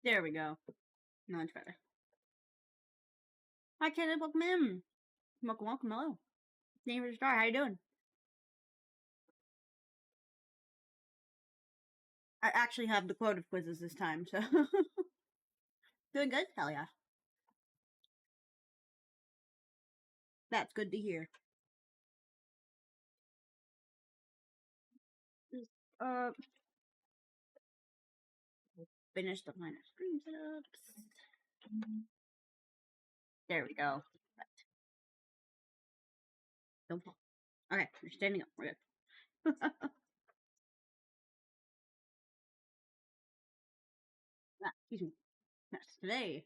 There we go. Much better. Hi, Kenneth. Welcome in. Welcome. Hello. Thank you for the star. How you doing? I actually have the Quotev Quizzes this time, so doing good. Hell yeah. That's good to hear. Finish the line of screen setups. There we go. Don't fall. Okay, you're standing up. We're good. Excuse me. Yes, today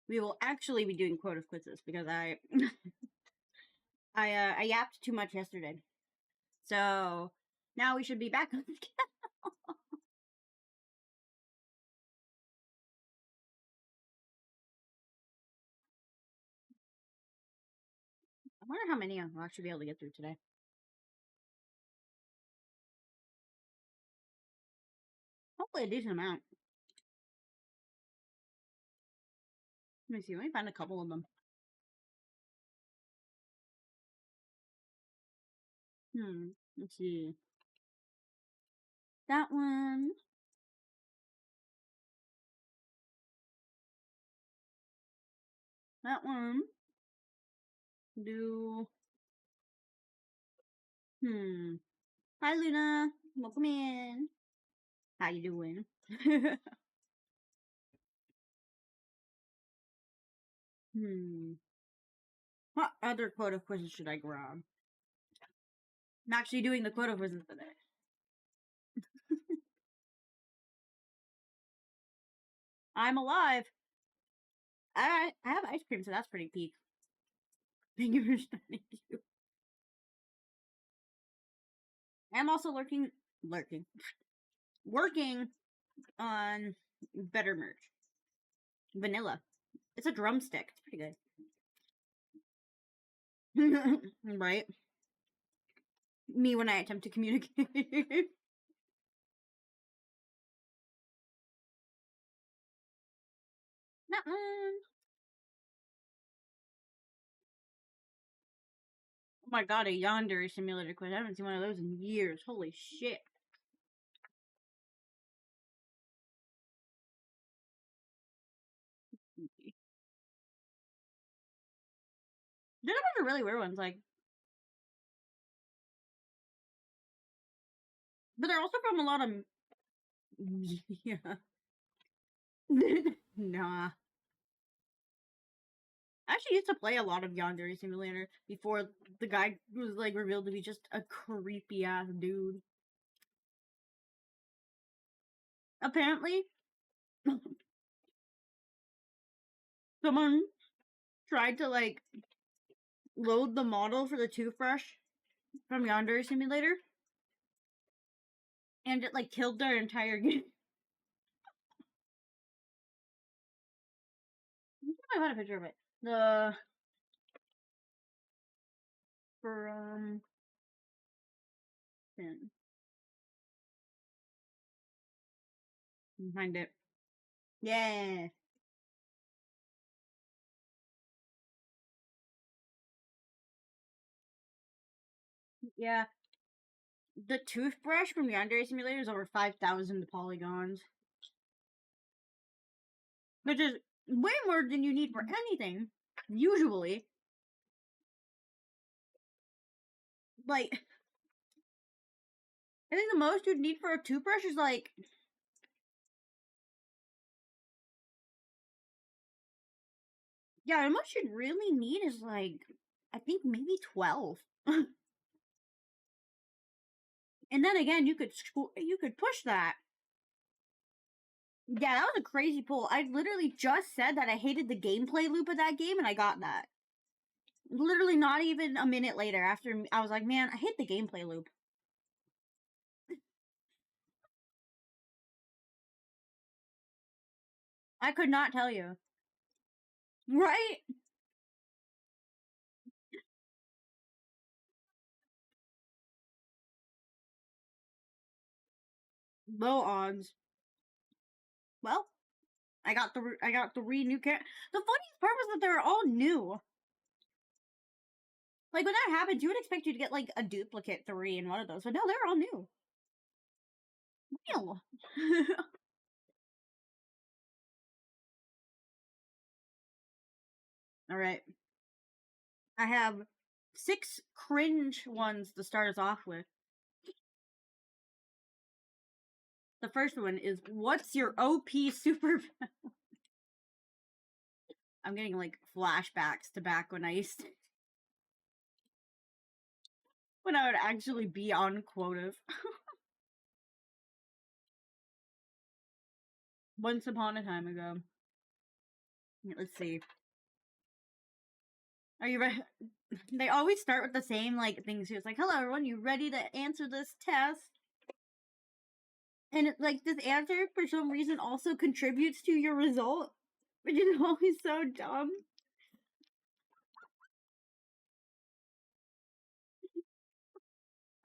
we will actually be doing Quotev Quizzes because I I yapped too much yesterday. So now we should be back on the schedule. I wonder how many I'll actually be able to get through today. Hopefully a decent amount. Let me see. Let me find a couple of them. Let's see. That one. That one. Do. Hi, Luna. Welcome in. How you doing? What other Quotev quizzes should I grab? I'm actually doing the Quotev quizzes today. I'm alive. I have ice cream, so that's pretty peak. Thank you for starting. I'm also working on better merch. Vanilla. It's a drumstick. It's pretty good. Right? Me when I attempt to communicate. That one. Oh my god, a yonder simulator quiz. I haven't seen one of those in years. Holy shit. They're not the really weird ones, like. But they're also from a lot of. Yeah. Nah. I actually used to play a lot of Yandere Simulator before the guy was like revealed to be just a creepy ass dude. Apparently, someone tried to like load the model for the toothbrush from Yandere Simulator, and it like killed their entire game. I found a picture of it. From find it. Yeah. Yeah. The toothbrush from Yandere Simulator is over 5,000 polygons. Which is way more than you need for anything, usually. Like, I think the most you'd need for a toothbrush is like... Yeah, the most you'd really need is like, I think maybe 12. And then again, you could push that. Yeah, that was a crazy pull. I literally just said that I hated the gameplay loop of that game, and I got that. Literally not even a minute later after I was like, man, I hate the gameplay loop. I could not tell you. Right? Low odds. Well, I got 3 new characters. The funniest part was that they were all new. Like, when that happened, you would expect you to get, like, a duplicate 3 in one of those. But no, they were all new. Real. Alright. I have 6 cringe ones to start us off with. The first one is, what's your OP super... I'm getting, like, flashbacks to back when I used to... when I would actually be on Quotev. Once upon a time ago. Let's see. Are you ready? They always start with the same, like, things. He was like, hello, everyone, you ready to answer this test? And, like, this answer, for some reason, also contributes to your result. Which is always so dumb.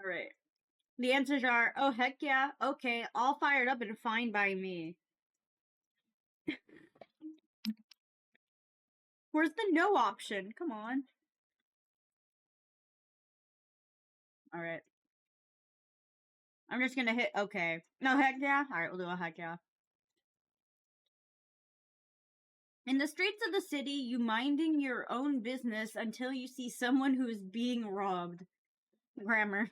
Alright. The answers are, oh, heck yeah, okay, all fired up and fine by me. Where's the no option? Come on. Alright. I'm just gonna hit okay. No, heck yeah? Alright, we'll do a heck yeah. In the streets of the city, you minding your own business until you see someone who is being robbed. Grammar.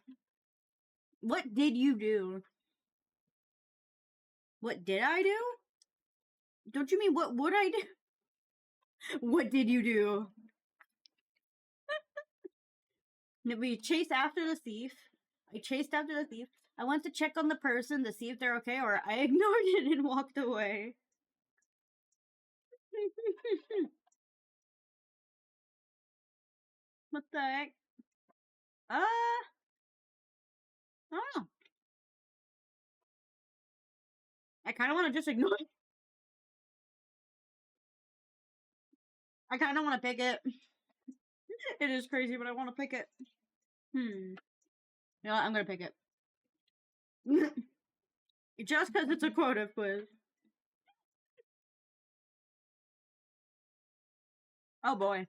What did you do? What did I do? Don't you mean what would I do? What did you do? We chased after the thief. I chased after the thief. I went to check on the person to see if they're okay, or I ignored it and walked away. What the heck? I don't know. I kind of want to just ignore it. I kind of want to pick it. It is crazy, but I want to pick it. You know what? I'm going to pick it. Just because it's a Quotev quiz. Oh boy.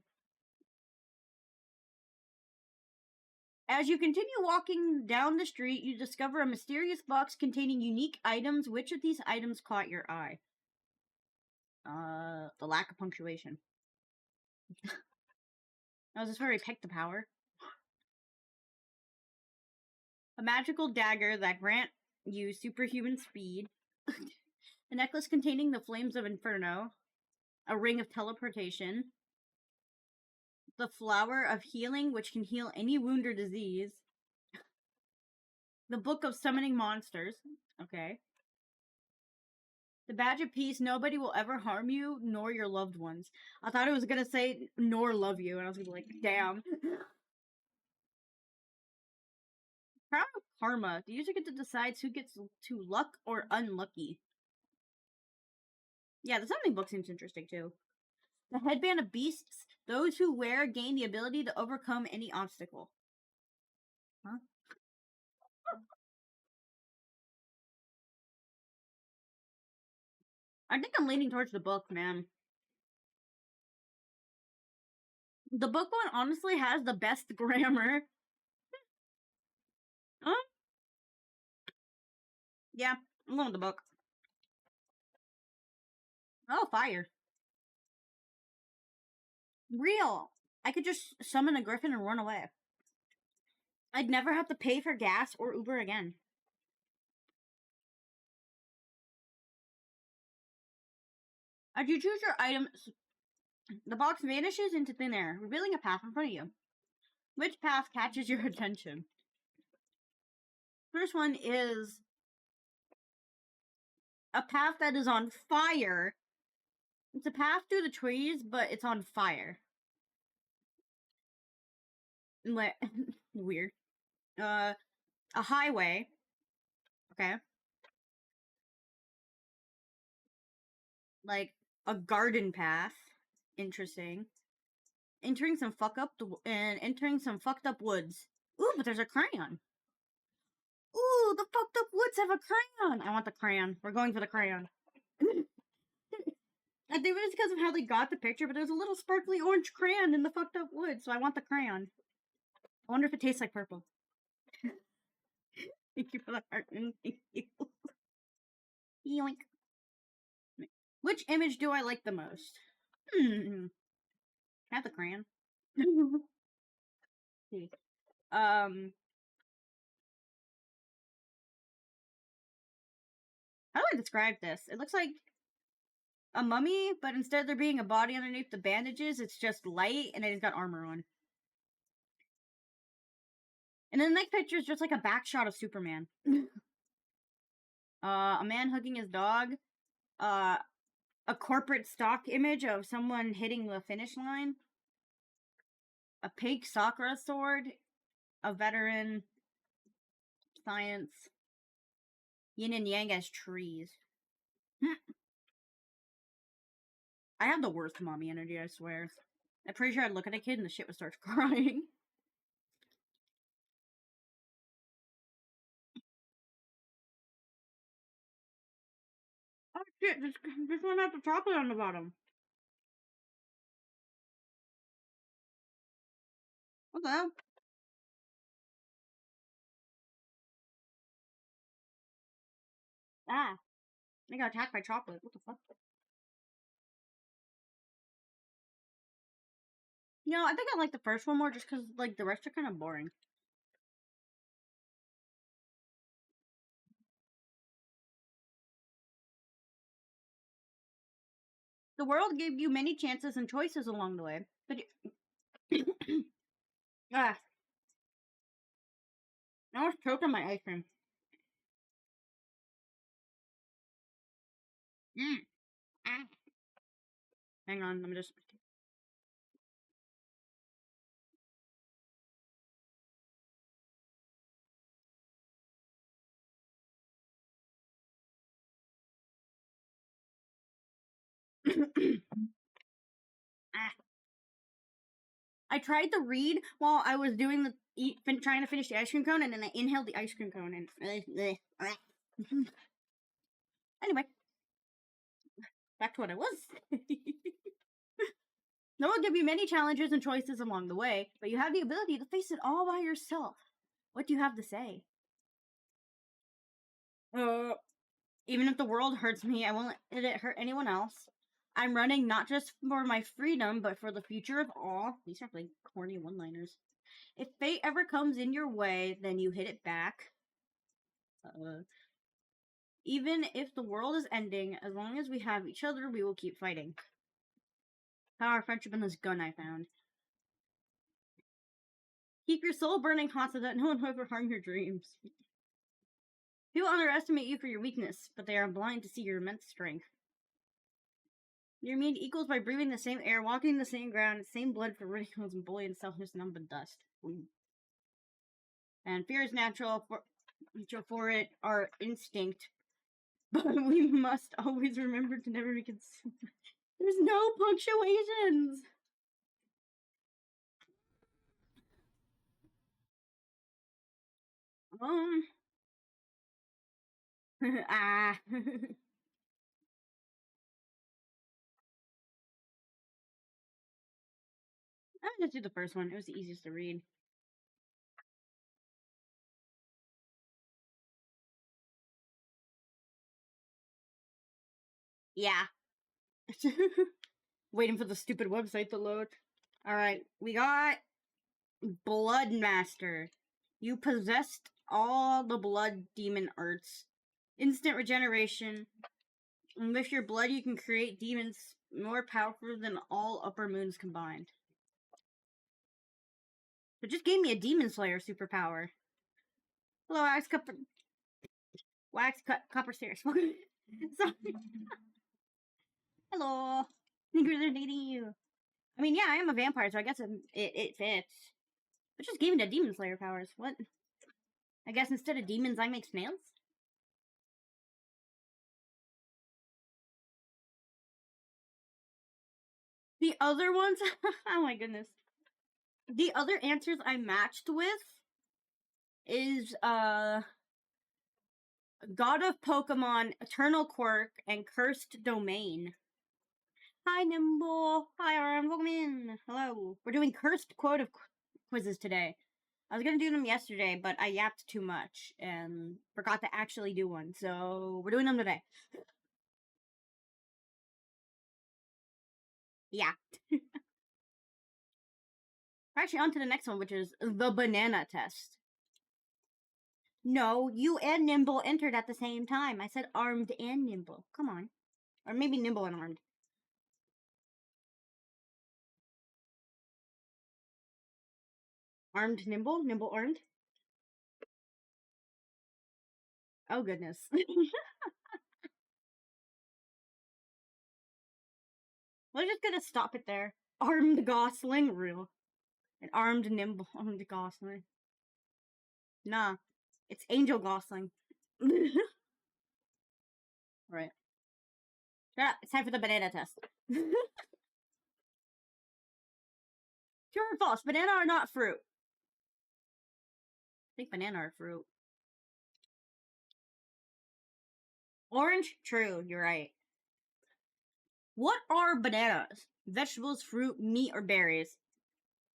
As you continue walking down the street, you discover a mysterious box containing unique items. Which of these items caught your eye? The lack of punctuation. This is where we picked the power. A magical dagger that grant you superhuman speed. A necklace containing the flames of Inferno. A ring of teleportation. The flower of healing, which can heal any wound or disease. The book of summoning monsters. Okay. The badge of peace, nobody will ever harm you, nor your loved ones. I thought it was gonna say, nor love you, and I was gonna be like, damn. Crown of Karma. The user gets to decide who gets to luck or unlucky. Yeah, the summoning book seems interesting, too. The headband of beasts. Those who wear gain the ability to overcome any obstacle. Huh? I think I'm leaning towards the book, man. The book one honestly has the best grammar. Huh? Yeah, I'm going with the book. Oh, fire. Real. I could just summon a griffin and run away. I'd never have to pay for gas or Uber again. As you choose your items, the box vanishes into thin air, revealing a path in front of you. Which path catches your attention? First one is a path that is on fire. It's a path through the trees, but it's on fire. Weird. A highway. Okay. Like a garden path. Interesting. Entering some fucked up woods. Ooh, but there's a crayon. Ooh, the fucked up woods have a crayon. I want the crayon. We're going for the crayon. I think it was because of how they got the picture, but there's a little sparkly orange crayon in the fucked up wood, so I want the crayon. I wonder if it tastes like purple. Thank you for the heart. Thank you. Yoink. Which image do I like the most? Have the crayon. See. How do I describe this? It looks like a mummy, but instead of there being a body underneath the bandages, it's just light, and he's got armor on. And then the next picture is just like a back shot of Superman. A man hugging his dog. A corporate stock image of someone hitting the finish line. A pink Sakura sword. A veteran. Science. Yin and yang as trees. I have the worst mommy energy, I swear. I'm pretty sure I'd look at a kid and the shit would start crying. Oh shit, this one has the chocolate on the bottom. What the hell? Ah, I got attacked by chocolate. What the fuck? You know, I think I like the first one more just because, like, the rest are kind of boring. The world gave you many chances and choices along the way, but ah, I almost choked on my ice cream. Ah. Hang on, let me just. Ah. I tried to read while I was doing the trying to finish the ice cream cone, and then I inhaled the ice cream cone and. Anyway, back to what I was. No one will give you many challenges and choices along the way, but you have the ability to face it all by yourself. What do you have to say? Even if the world hurts me, I won't let it hurt anyone else. I'm running not just for my freedom, but for the future of all. These are like corny one-liners. If fate ever comes in your way, then you hit it back. Even if the world is ending, as long as we have each other, we will keep fighting. Power, friendship, and this gun I found. Keep your soul burning hot so that no one will ever harm your dreams. People underestimate you for your weakness, but they are blind to see your immense strength. You're made equals by breathing the same air, walking the same ground, same blood for ridicules and bully and selfless none but dust. And fear is natural for it, our instinct. But we must always remember to never be consumed. There's no punctuations! Ah. I'm gonna just do the first one. It was the easiest to read. Yeah. Waiting for the stupid website to load. Alright, we got Blood Master. You possessed all the blood demon arts. Instant regeneration. And with your blood, you can create demons more powerful than all upper moons combined. It just gave me a demon slayer superpower. Hello, Wax Copper Stairs. Sorry. Hello. Thank you for dating you. I mean, yeah, I am a vampire, so I guess it fits. It just gave me the demon slayer powers. What? I guess instead of demons, I make snails? The other ones? Oh my goodness. The other answers I matched with is, God of Pokemon, Eternal Quirk, and Cursed Domain. Hi, Nimble. Hi, Aaron. Welcome in. Hello. We're doing cursed Quotev quizzes today. I was gonna do them yesterday, but I yapped too much and forgot to actually do one. So we're doing them today. Yeah. We're actually on to the next one, which is the banana test. No, you and Nimble entered at the same time. I said armed and Nimble. Come on. Or maybe Nimble and armed. Armed Nimble? Nimble armed? Oh, goodness. We're just gonna stop it there. Armed Gosling? Real. An armed Nimble. Armed Gosling. Nah. It's Angel Gosling. Right. Shut up. It's time for the banana test. True or false? Banana are not fruit. I think banana are fruit. Orange? True. You're right. What are bananas? Vegetables, fruit, meat, or berries?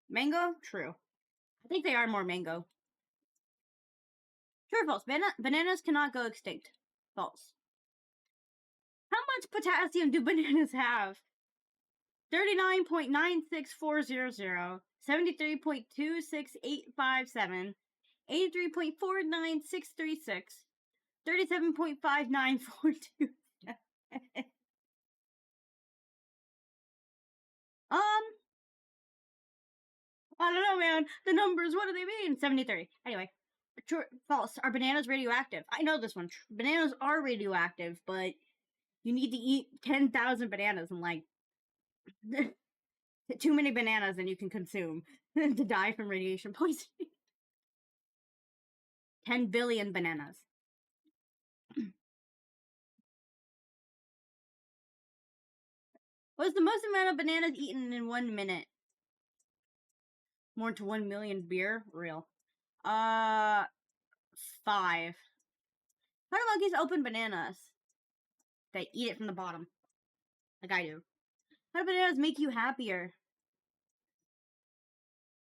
Mango? True. I think they are more mango. True or false? Bananas cannot go extinct. False. How much potassium do bananas have? 39.96400, 73.26857, 83.49636, 37.5942. I don't know, man. The numbers, what do they mean? 73. Anyway, true, false. Are bananas radioactive? I know this one. Bananas are radioactive, but you need to eat 10,000 bananas and like too many bananas than you can consume to die from radiation poisoning. 10 billion bananas. What's the most amount of bananas eaten in 1 minute? More to 1 million beer? Real. 5. How do monkeys open bananas? They eat it from the bottom. Like I do. How do bananas make you happier?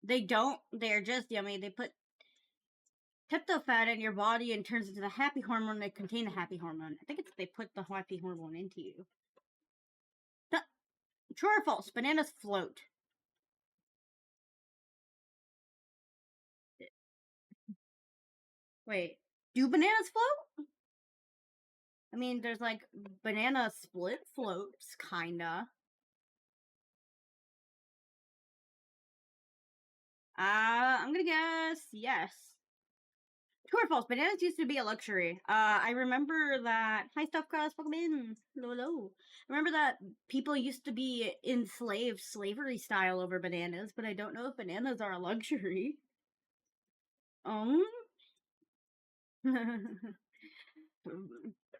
They don't. They're just yummy. They put tryptophan in your body and turns into the happy hormone that contain the happy hormone. I think it's they put the happy hormone into you. True or false? Bananas float. Wait, do bananas float? I mean, there's like banana split floats, kinda. I'm gonna guess yes. True or false? Bananas used to be a luxury. I remember that. Hi, Stuff Cross. Welcome in. Hello, hello. I remember that people used to be enslaved slavery style over bananas, but I don't know if bananas are a luxury.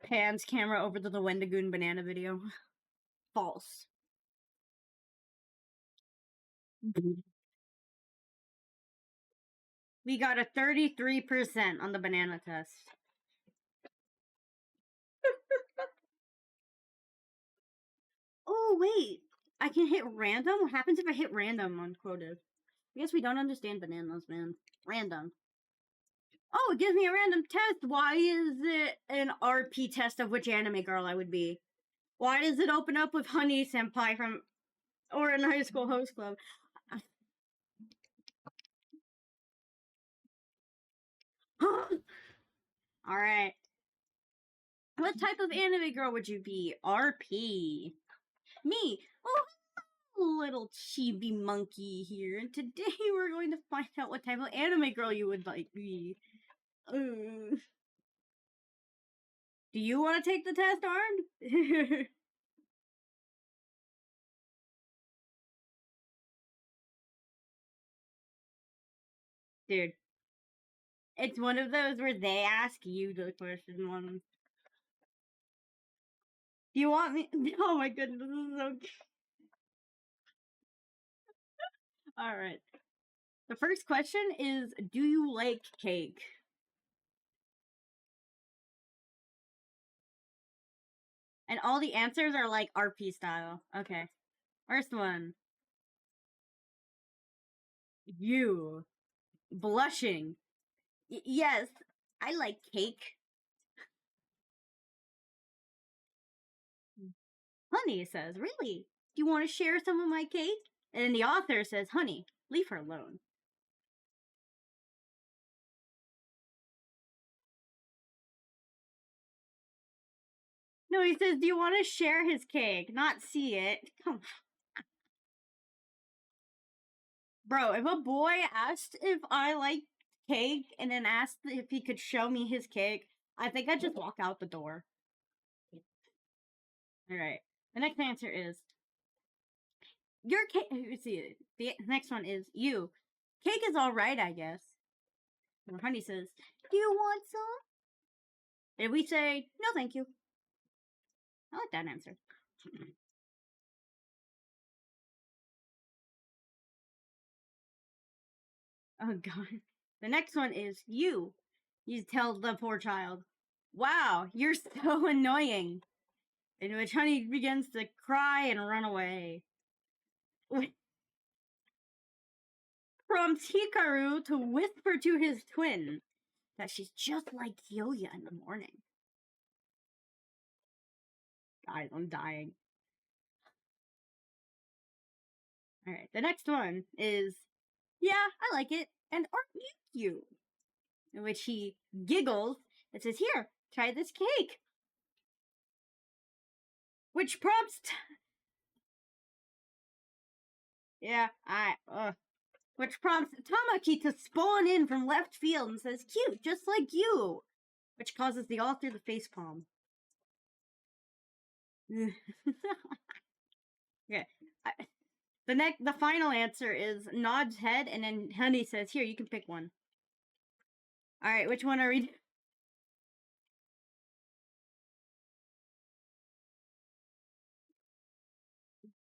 Pans camera over to the Wendigoon banana video. False. We got a 33% on the banana test. Oh, wait. I can hit random? What happens if I hit random on Quotev? I guess we don't understand bananas, man. Random. Oh, it gives me a random test. Why is it an RP test of which anime girl I would be? Why does it open up with Honey Senpai from or in High School Host Club? Alright. What type of anime girl would you be? RP. Me. Oh, little chibi monkey here. And today we're going to find out what type of anime girl you would like be. Do you want to take the test, Armed? Dude. It's one of those where they ask you the question one. Do you want me? Oh my goodness, this is so cute. Alright. The first question is, do you like cake? And all the answers are like RP style. Okay. First one. You. Blushing. Yes, I like cake. Honey says, really? Do you want to share some of my cake? And the author says, honey, leave her alone. No, he says, do you want to share his cake? Not see it. Come on. Bro, if a boy asked if I like cake and then asked if he could show me his cake, I think I'd just walk out the door. Alright. The next answer is your cake. Let's see. The next one is you. Cake is alright, I guess. And Honey says, do you want some? And we say, no, thank you. I like that answer. Oh, God. The next one is you. You tell the poor child, wow, you're so annoying. In which Honey begins to cry and run away. Prompts Hikaru to whisper to his twin that she's just like Yoya in the morning. Guys, I'm dying. Alright, the next one is, yeah, I like it, and aren't you cute? In which he giggles and says, here, try this cake. Which prompts... Which prompts Tamaki to spawn in from left field and says, cute, just like you. Which causes the author to facepalm. Yeah. The final answer is nods head, and then Honey says, here, you can pick one. Alright, which one are we...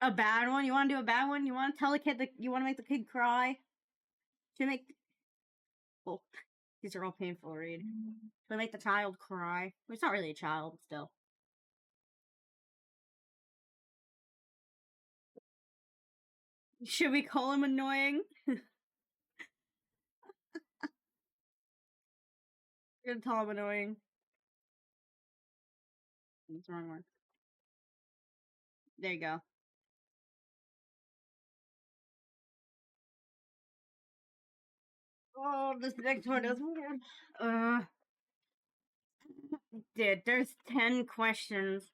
A bad one? You want to do a bad one? You want to tell a kid that you want to make the kid cry? Should make... Oh, these are all painful to read. Should I make the child cry? Well, it's not really a child, still. Should we call him annoying? You're gonna tell him annoying. That's the wrong one. There you go. Oh, this next one is weird. Dude, there's 10 questions.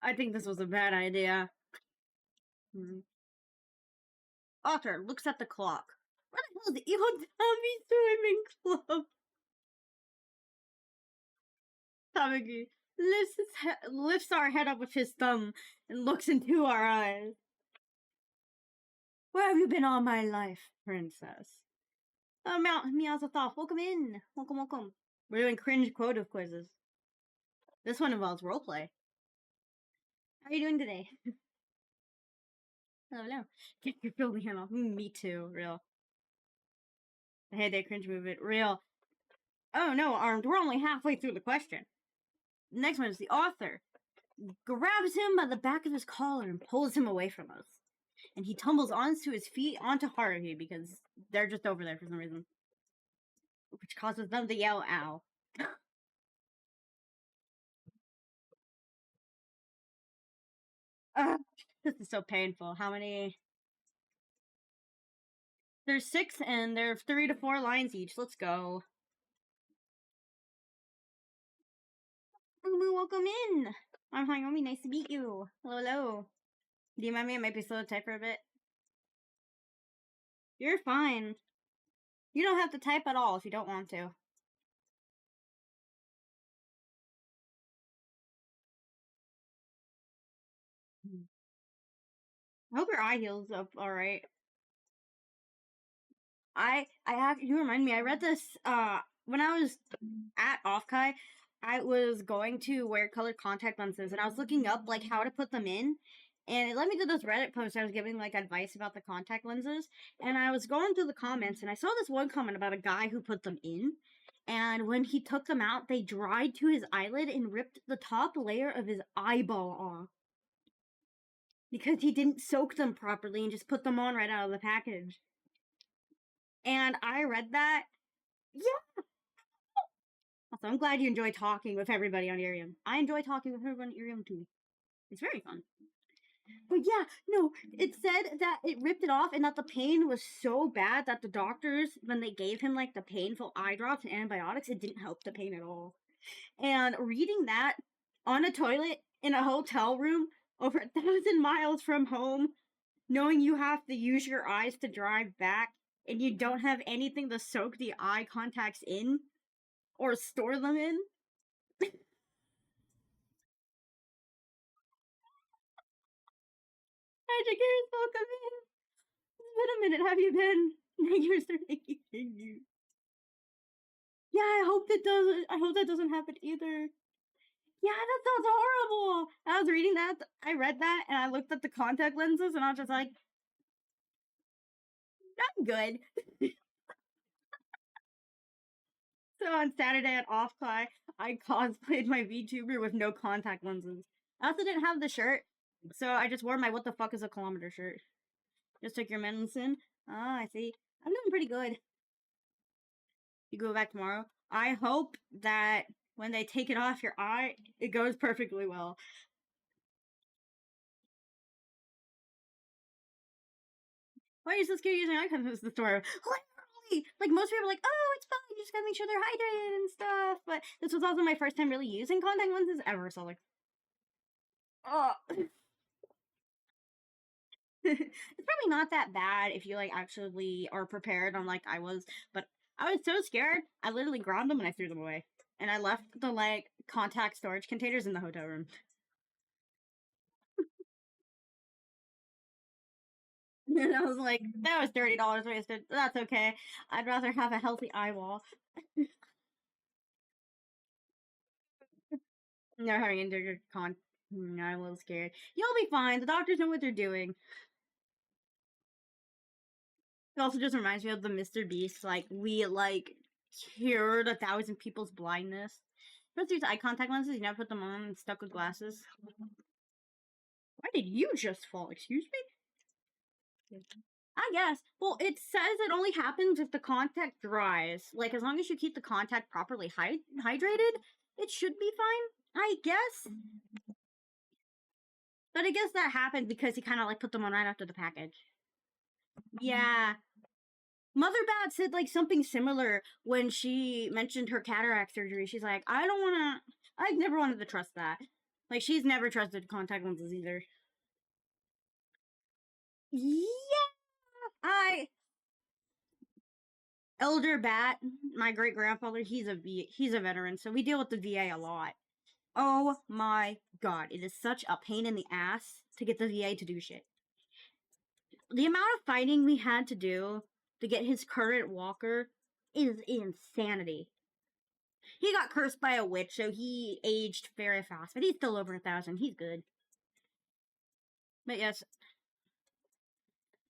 I think this was a bad idea. Author looks at the clock. What the hell is the Evil Tommy Swimming Club? Tamaki lifts our head up with his thumb and looks into our eyes. Where have you been all my life, princess? Oh, Meowsathoth, welcome in. Welcome, welcome. We're doing cringe Quotev quizzes. This one involves roleplay. How are you doing today? Hello. Get your filthy hand off. Me too, real. Hey, they cringe movement, real. Oh no, Armed, we're only halfway through the question. The next one is the author grabs him by the back of his collar and pulls him away from us. And he tumbles onto his feet onto Haruhi because they're just over there for some reason. Which causes them to yell, ow. This is so painful. How many? There's 6 and there's 3 to 4 lines each. Let's go. Welcome in. I'm Hayomi. Nice to meet you. Hello, hello. Do you mind me? I might be slow to type for a bit. You're fine. You don't have to type at all if you don't want to. I hope your eye heals up alright. You remind me, I read this, when I was at Offkai, I was going to wear colored contact lenses, and I was looking up, like, how to put them in, and it led me to this Reddit post. I was giving, like, advice about the contact lenses, and I was going through the comments, and I saw this one comment about a guy who put them in, And when he took them out, they dried to his eyelid and ripped the top layer of his eyeball off. Because he didn't soak them properly and just put them on right out of the package. And I read that. Yeah! Also, I'm glad you enjoy talking with everybody on Iriam. I enjoy talking with everyone on Iriam too. It's very fun. But yeah, no, it said that it ripped it off and that the pain was so bad that the doctors, when they gave him like the painful eye drops and antibiotics, it didn't help the pain at all. And reading that on a toilet in a hotel room over 1,000 miles from home, knowing you have to use your eyes to drive back and you don't have anything to soak the eye contacts in or store them in. Educators, welcome in. It's been a minute. Have you been? You're starting you. Yeah, I hope that doesn't happen either. Yeah, that sounds horrible. I was reading that. I read that, and I looked at the contact lenses, and I was just like, I'm good. So on Saturday at Off Cly, I cosplayed my VTuber with no contact lenses. I also didn't have the shirt, so I just wore my "What the fuck is a kilometer" shirt. Just took your medicine. Ah, I see. I'm doing pretty good. You go back tomorrow. I hope that when they take it off your eye, it goes perfectly well. Why are you so scared using eye contact in the store? Literally! Like, most people are like, oh, it's fine, you just gotta make sure they're hydrated and stuff. But this was also my first time really using contact lenses ever, so like, oh. It's probably not that bad if you like actually are prepared on like I was, but I was so scared I literally grabbed them and I threw them away. And I left the like contact storage containers in the hotel room. And I was like, that was $30 wasted. That's okay. I'd rather have a healthy eye wall. Never having individual I'm a little scared. You'll be fine. The doctors know what they're doing. It also just reminds me of the Mr. Beast. Like, we, like, cured 1,000 people's blindness. Supposed to use eye contact lenses, you never put them on and stuck with glasses. Why did you just fall? Excuse me? I guess. Well, it says it only happens if the contact dries. Like, as long as you keep the contact properly hydrated, it should be fine. I guess. But I guess that happened because he kind of, like, put them on right after the package. Yeah. Mother Bat said like something similar when she mentioned her cataract surgery. She's like, I've never wanted to trust that. Like, she's never trusted contact lenses either. Yeah, Elder Bat, my great grandfather, he's a veteran, so we deal with the VA a lot. Oh my god, it is such a pain in the ass to get the VA to do shit. The amount of fighting we had to do to get his current walker is insanity. He got cursed by a witch, so he aged very fast. But he's still over 1,000. He's good. But yes,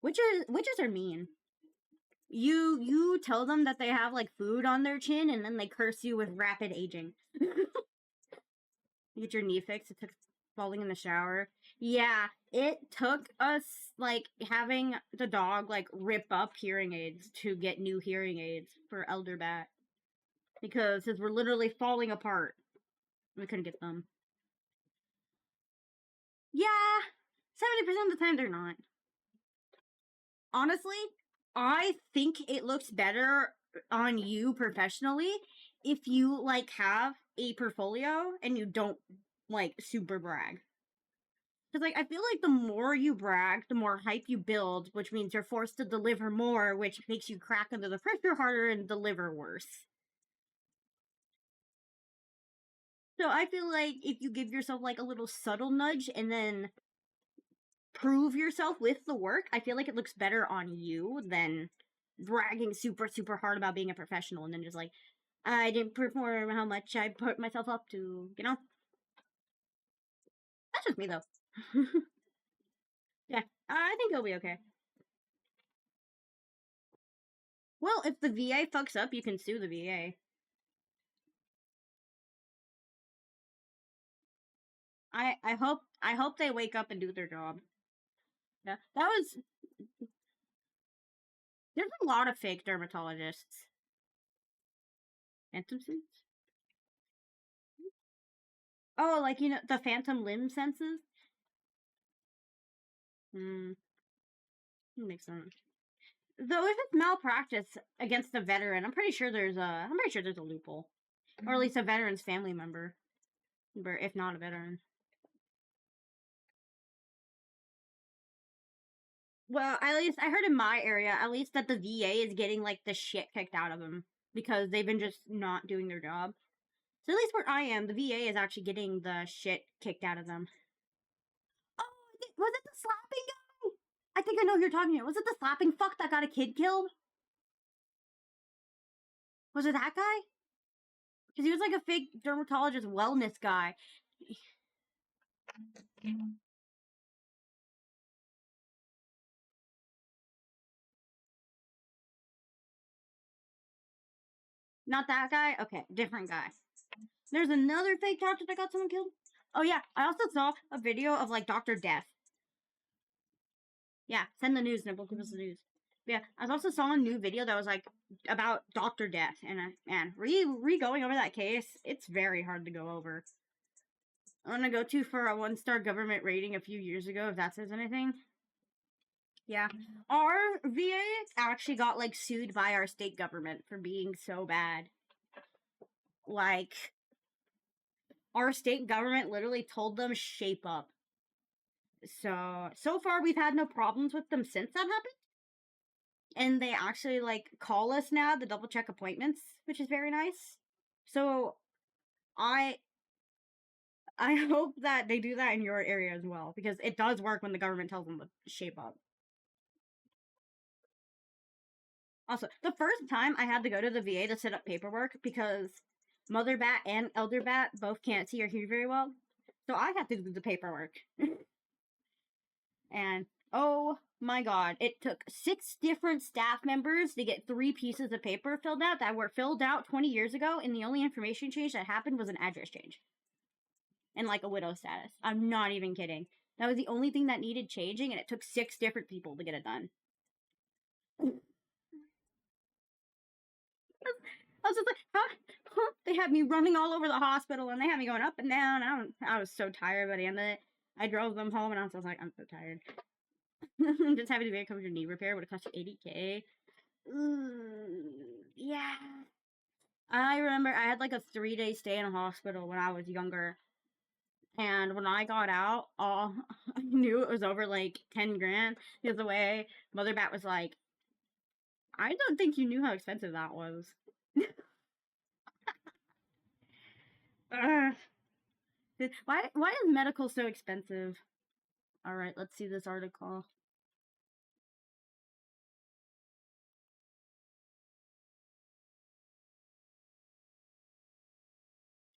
witches are mean. You tell them that they have like food on their chin, and then they curse you with rapid aging. You get your knee fixed. It took falling in the shower. Yeah, it took us like having the dog like rip up hearing aids to get new hearing aids for Elder Bat because his were literally falling apart. We couldn't get them. Yeah, 70% of the time they're not. Honestly, I think it looks better on you professionally if you like have a portfolio and you don't like super brag. Because like I feel like the more you brag, the more hype you build, which means you're forced to deliver more, which makes you crack under the pressure harder and deliver worse. So I feel like if you give yourself like a little subtle nudge and then prove yourself with the work, I feel like it looks better on you than bragging super hard about being a professional and then just like, I didn't perform how much I put myself up to, you know? That's just me though. Yeah, I think it'll be okay. Well, if the VA fucks up, you can sue the VA. I hope they wake up and do their job. Yeah, that was. There's a lot of fake dermatologists. Phantom suits? Oh, like the phantom limb senses. Hmm, makes sense. Though if it's malpractice against a veteran, I'm pretty sure there's a loophole, or at least a veteran's family member, if not a veteran. Well, at least I heard in my area, at least that the VA is getting like the shit kicked out of them because they've been just not doing their job. So at least where I am, the VA is actually getting the shit kicked out of them. Oh, was it the slapping guy? I think I know who you're talking about. Was it the slapping fuck that got a kid killed? Was it that guy? Because he was like a fake dermatologist wellness guy. Not that guy? Okay, different guy. There's another fake doctor that got someone killed. Oh yeah, I also saw a video of like Dr. Death. Yeah, send the news, Nibble. Give us the news. Yeah, I also saw a new video that was like about Dr. Death, and man, going over that case, it's very hard to go over. I want to go to for a 1-star government rating a few years ago, if that says anything. Yeah, our VA actually got like sued by our state government for being so bad. Like, our state government literally told them shape up. So far we've had no problems with them since that happened. And they actually like call us now to double check appointments, which is very nice. So I hope that they do that in your area as well, because it does work when the government tells them to shape up. Also, the first time I had to go to the VA to set up paperwork because Mother Bat and Elder Bat both can't see or hear very well. So I had to do the paperwork. And oh my god, it took 6 different staff members to get 3 pieces of paper filled out that were filled out 20 years ago, and the only information change that happened was an address change. And like a widow status. I'm not even kidding. That was the only thing that needed changing, and it took 6 different people to get it done. I was just like, huh? They had me running all over the hospital, and they had me going up and down. I was so tired by the end of it. I drove them home, and I was just like, I'm so tired. Just having to be covered your knee repair would have cost you $80K. Yeah. I remember I had like a 3-day stay in a hospital when I was younger. And when I got out, I knew it was over like 10 grand. Because the way Mother Bat was like, I don't think you knew how expensive that was. Why is medical so expensive? Alright, let's see this article.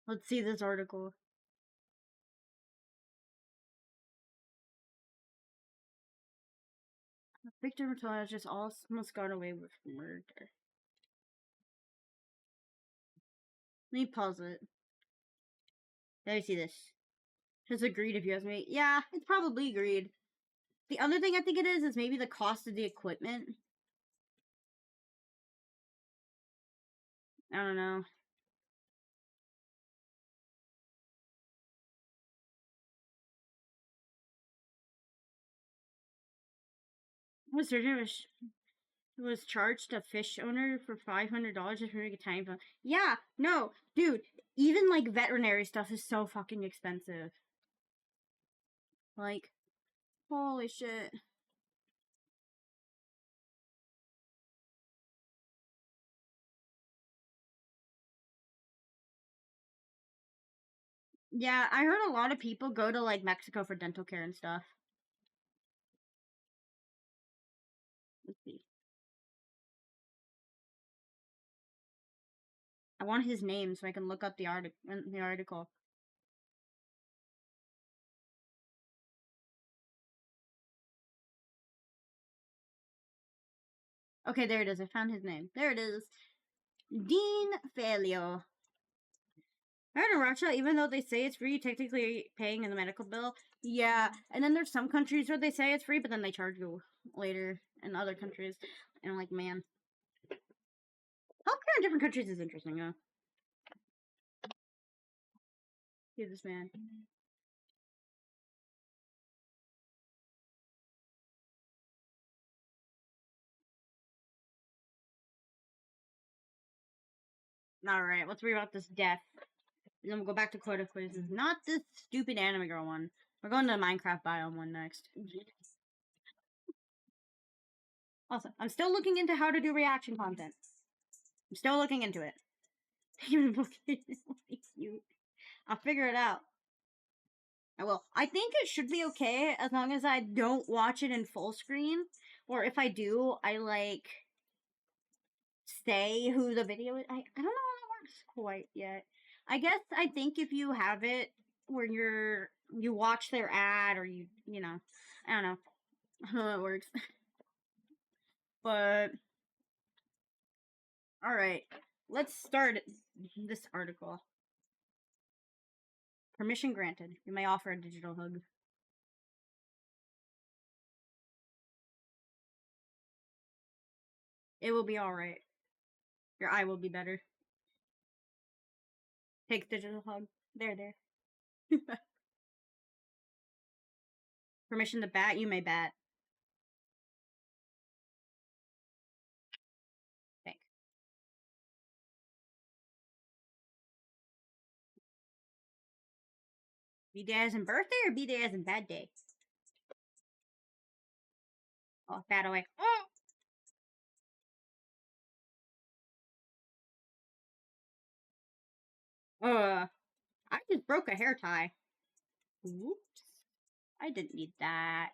Let's see this article. Big dermatologist almost got away with murder. Let me pause it. Let me see this. Just agreed if you ask me. Yeah, it's probably agreed. The other thing I think it is maybe the cost of the equipment. I don't know. What surgeon was charged a fish owner for $500 to make a tiny phone? Yeah, no, dude. Even like veterinary stuff is so fucking expensive. Like, holy shit. Yeah, I heard a lot of people go to like Mexico for dental care and stuff. Let's see. I want his name so I can look up the article. Okay, there it is. I found his name. There it is. Dean Failio. I heard in Russia, even though they say it's free, technically paying in the medical bill. Yeah, and then there's some countries where they say it's free, but then they charge you later in other countries. And I'm like, man, healthcare in different countries is interesting, huh? See this man. Alright, let's read about this death. And then we'll go back to Quotev Quizzes. Not this stupid anime girl one. We're going to the Minecraft biome one next. Also, I'm still looking into how to do reaction content. I'm still looking into it. I'll figure it out. I will. I think it should be okay as long as I don't watch it in full screen. Or if I do, I like say who the video is. I don't know how that works quite yet. I think if you have it where you watch their ad or you know, I don't know how it works. But all right, let's start this article. Permission granted. You may offer a digital hug. It will be all right. Your eye will be better. Take digital hug. There. Permission to bat. You may bat. Thanks. B-Day as in birthday or B-Day as in bad day? Oh, bat away. I just broke a hair tie. Oops. I didn't need that.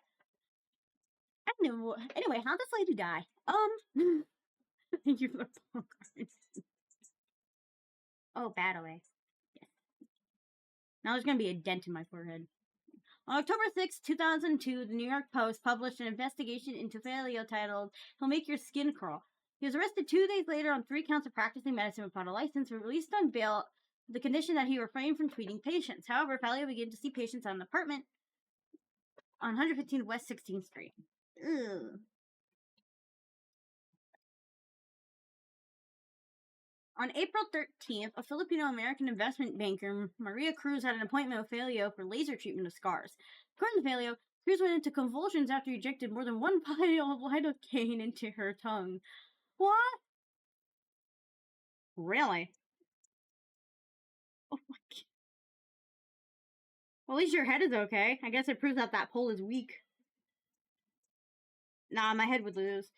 I knew. Anyway, how does lady die? Thank you for the phone cards. Oh, bat away. Yes. Now there's gonna be a dent in my forehead. On October 6, 2002, the New York Post published an investigation into Faleo titled, He'll Make Your Skin Crawl. He was arrested 2 days later on 3 counts of practicing medicine without a license, but released on bail the condition that he refrained from treating patients. However, Faleo began to see patients at an apartment on 115 West 16th Street. Ugh. On April 13th, a Filipino-American investment banker, Maria Cruz, had an appointment with Faleo for laser treatment of scars. According to Faleo, Cruz went into convulsions after he ejected more than 1 vial of lidocaine into her tongue. What? Really? Oh my god. Well, at least your head is okay. I guess it proves that that pole is weak. Nah, my head would lose.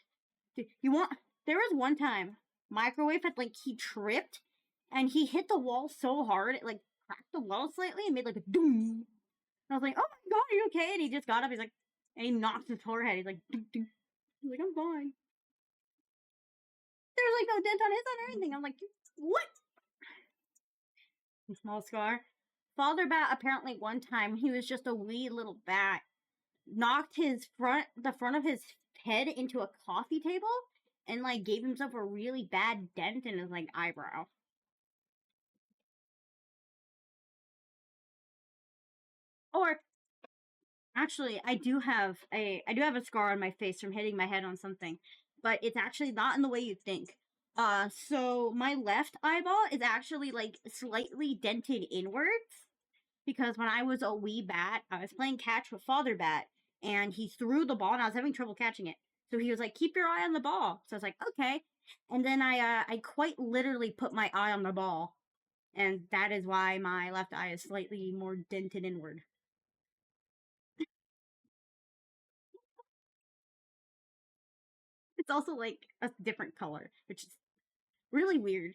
You want? There was one time microwave had he tripped and he hit the wall so hard it cracked the wall slightly and made a doom. And I was like, oh my god, are you okay? And he just got up. He's like, and he knocked his forehead. He's like, doo, doo. He's like, I'm fine. There was no dent on his or anything. I'm like, what? Small scar. Father Bat apparently one time he was just a wee little bat, knocked the front of his head into a coffee table and gave himself a really bad dent in his eyebrow. Or actually, I do have a scar on my face from hitting my head on something, but it's actually not in the way you think. So my left eyeball is actually slightly dented inwards because when I was a wee bat, I was playing catch with Father Bat, and he threw the ball, and I was having trouble catching it. So he was like, "Keep your eye on the ball." So I was like, "Okay," and then I quite literally put my eye on the ball, and that is why my left eye is slightly more dented inward. It's also a different color, which is really weird.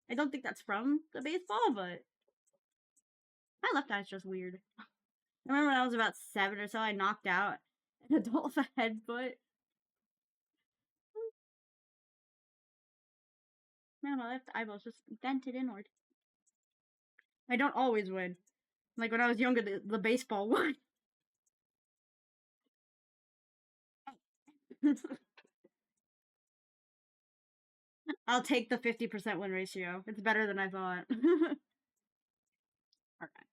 I don't think that's from the baseball, but my left eye's just weird. I remember when I was about 7 or so, I knocked out an adult with a headbutt. Man, my left eyeball's just dented inward. I don't always win. Like when I was younger, the baseball won. I'll take the 50% win ratio. It's better than I thought. Okay.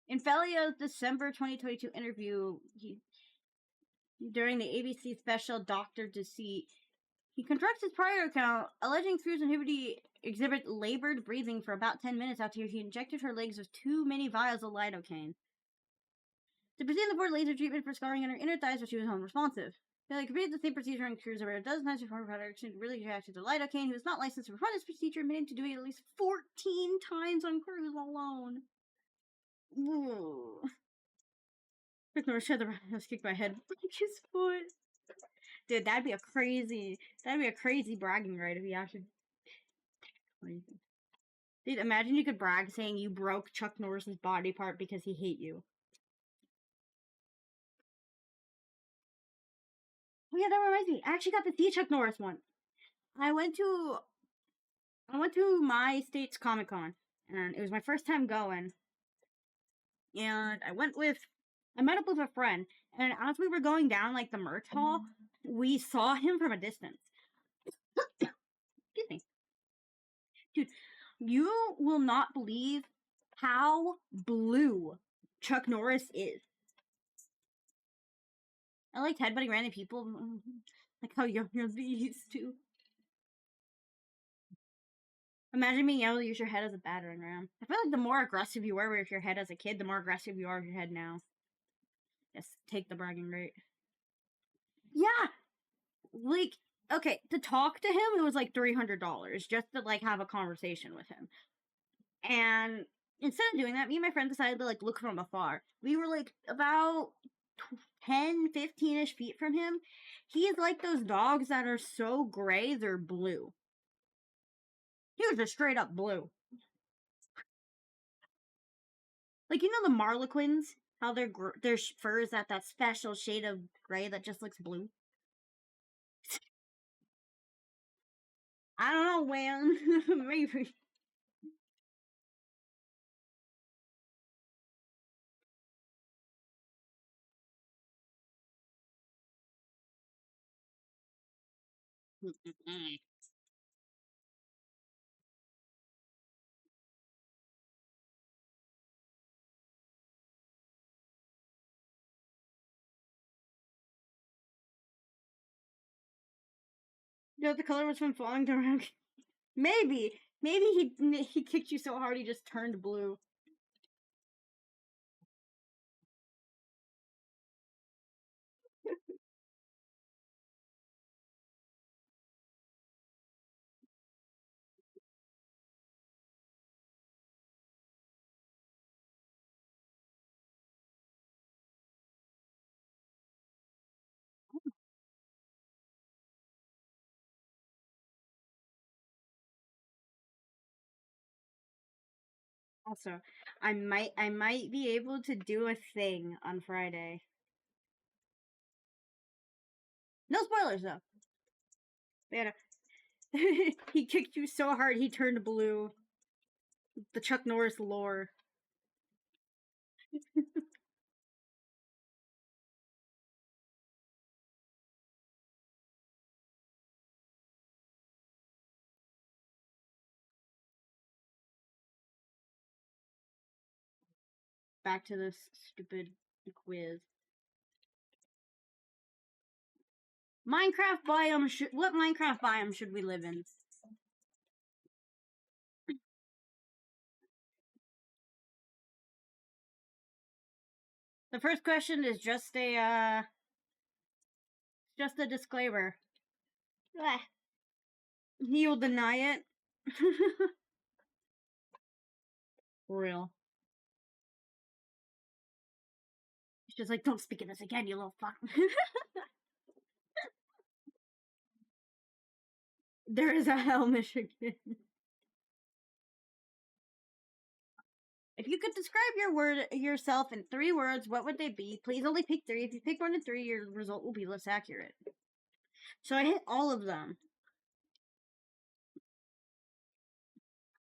In Felio's December 2022 interview, during the ABC special Dr. Deceit, he contracts his prior account, alleging Susan Hibberty exhibit labored breathing for about 10 minutes after he injected her legs with too many vials of lidocaine. To proceed the board laser treatment for scarring on her inner thighs, but she was unresponsive. He completed the same procedure on cruise over a dozen times before production really reacted to lidocaine. He was not licensed to perform this procedure, admitting to doing it at least 14 times on cruise alone. Ooh. I've never shed the was kicked my head. Break his foot. Dude, that'd be a crazy bragging right if you actually. Dude, imagine you could brag saying you broke Chuck Norris's body part because he hate you. Oh yeah, that reminds me. I actually got to see Chuck Norris once. I went to my state's Comic Con, and it was my first time going. And I met up with a friend, and as we were going down like the merch hall, we saw him from a distance. Excuse me, dude. You will not believe how blue Chuck Norris is. I like headbutting random people, like how young these two. Imagine being able to use your head as a battering ram. I feel like the more aggressive you were with your head as a kid, the more aggressive you are with your head now. Just take the bragging right. Yeah, like okay, to talk to him, it was like $300 just to like have a conversation with him. And instead of doing that, me and my friend decided to like look from afar. We were like about 10, 15-ish feet from him. He's like those dogs that are so gray they're blue. He was just straight up blue. Like, you know the Marlequins? How their fur is that special shade of gray that just looks blue? I don't know, man. Maybe. You know, the color was from falling around. Maybe he kicked you so hard he just turned blue. Also, I might be able to do a thing on Friday. No spoilers though. Man, he kicked you so hard he turned blue. The Chuck Norris lore. Back to this stupid quiz. Minecraft biome what Minecraft biome should we live in? The first question is just a disclaimer. You'll deny it. For real. It's just like, don't speak of this again, you little fuck. There is a hell, Michigan. If you could describe yourself in 3 words, what would they be? Please only pick 3. If you pick more than 3, your result will be less accurate. So I hit all of them.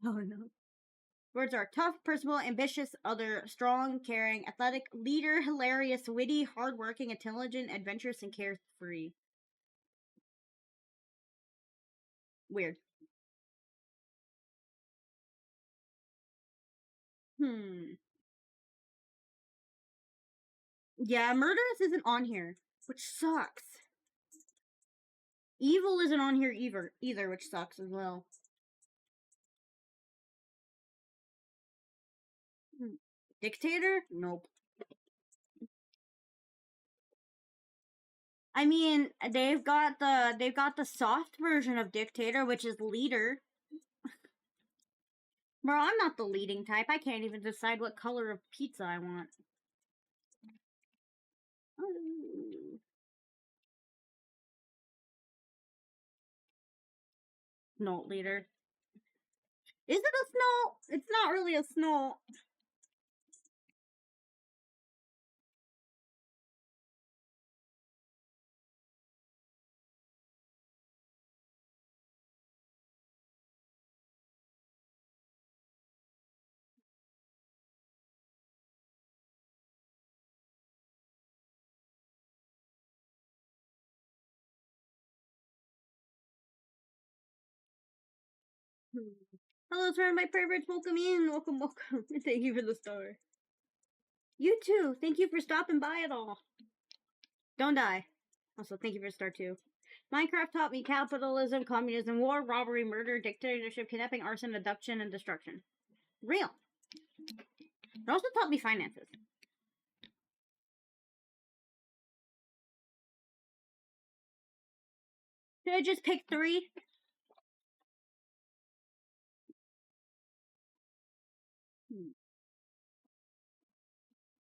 Oh no. Words are tough, personable, ambitious, other, strong, caring, athletic, leader, hilarious, witty, hardworking, intelligent, adventurous, and carefree. Weird. Yeah, murderous isn't on here, which sucks. Evil isn't on here either, which sucks as well. Dictator? Nope. I mean, they've got the soft version of dictator, which is leader. Bro, I'm not the leading type. I can't even decide what color of pizza I want. Ooh. Snow leader. Is it a snow? It's not really a snow. Hello, it's one of my favorites. Welcome in. Welcome, welcome. Thank you for the star. You too. Thank you for stopping by at all. Don't die. Also, thank you for the star too. Minecraft taught me capitalism, communism, war, robbery, murder, dictatorship, kidnapping, arson, abduction, and destruction. Real. It also taught me finances. Should I just pick 3?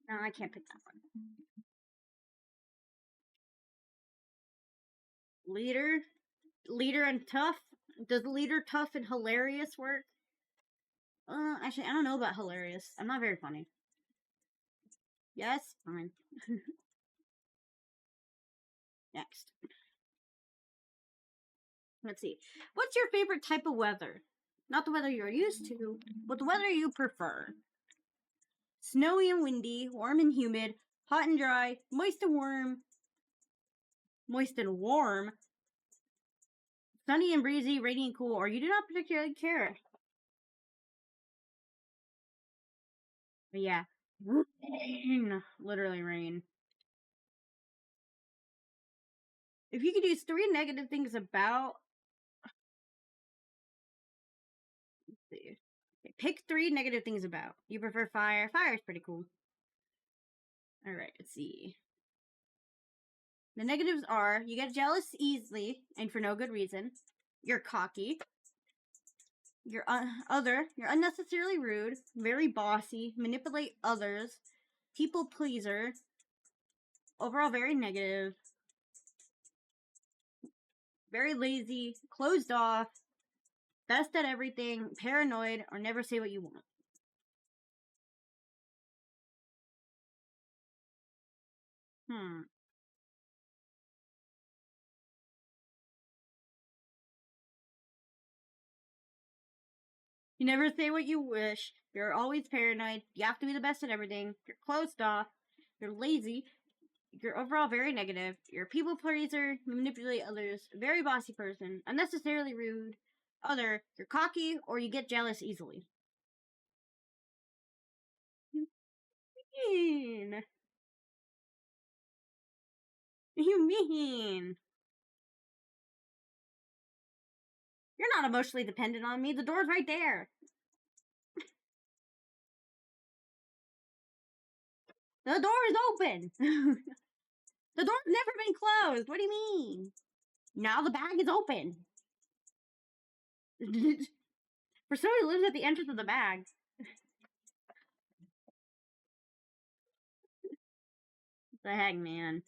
No, I can't pick that one. Leader? Leader and tough? Does leader, tough, and hilarious work? Actually, I don't know about hilarious. I'm not very funny. Yes? Fine. Next. Let's see. What's your favorite type of weather? Not the weather you're used to, but the weather you prefer. Snowy and windy, warm and humid, hot and dry, moist and warm, sunny and breezy, rainy and cool, or you do not particularly care. But yeah, rain. Literally rain. If you could use 3 negative things about... Let's see. Okay, pick 3 negative things about. You prefer fire. Fire is pretty cool. Alright, let's see. The negatives are, you get jealous easily, and for no good reason. You're cocky. You're you're unnecessarily rude, very bossy, manipulate others, people pleaser, overall very negative, very lazy, closed off, best at everything, paranoid, or never say what you want. You never say what you wish. You're always paranoid. You have to be the best at everything. You're closed off. You're lazy. You're overall very negative. You're a people pleaser. You manipulate others. Very bossy person. Unnecessarily rude. You're cocky or you get jealous easily. You mean? You mean? You're not emotionally dependent on me. The door's right there. The door is open. The door's never been closed. What do you mean? Now the bag is open. For someone who lives at the entrance of the bag. The heck, man.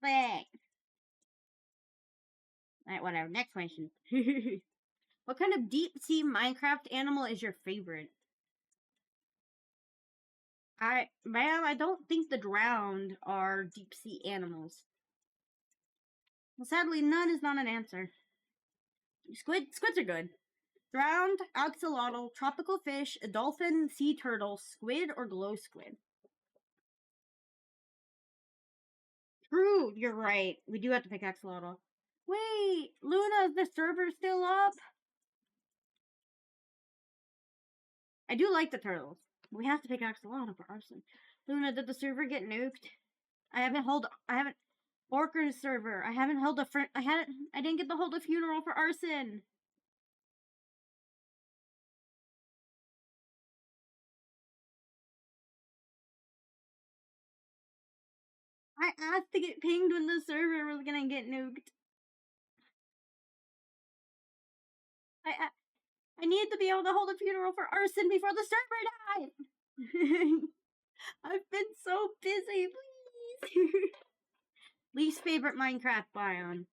Alright, whatever. Next question. What kind of deep sea Minecraft animal is your favorite? Ma'am, I don't think the drowned are deep sea animals. Well, sadly, none is not an answer. Squids are good. Drowned, axolotl, tropical fish, a dolphin, sea turtle, squid, or glow squid. True, you're right. We do have to pick axolotl. Wait, Luna, is the server still up? I do like the turtles. We have to pick Axolotl for arson. Luna, did the server get nuked? I haven't. Orker's server. I haven't held a I didn't get to hold a funeral for arson. I asked to get pinged when the server was gonna get nuked. I need to be able to hold a funeral for arson before the server dies. I've been so busy, please. Least favorite Minecraft biome.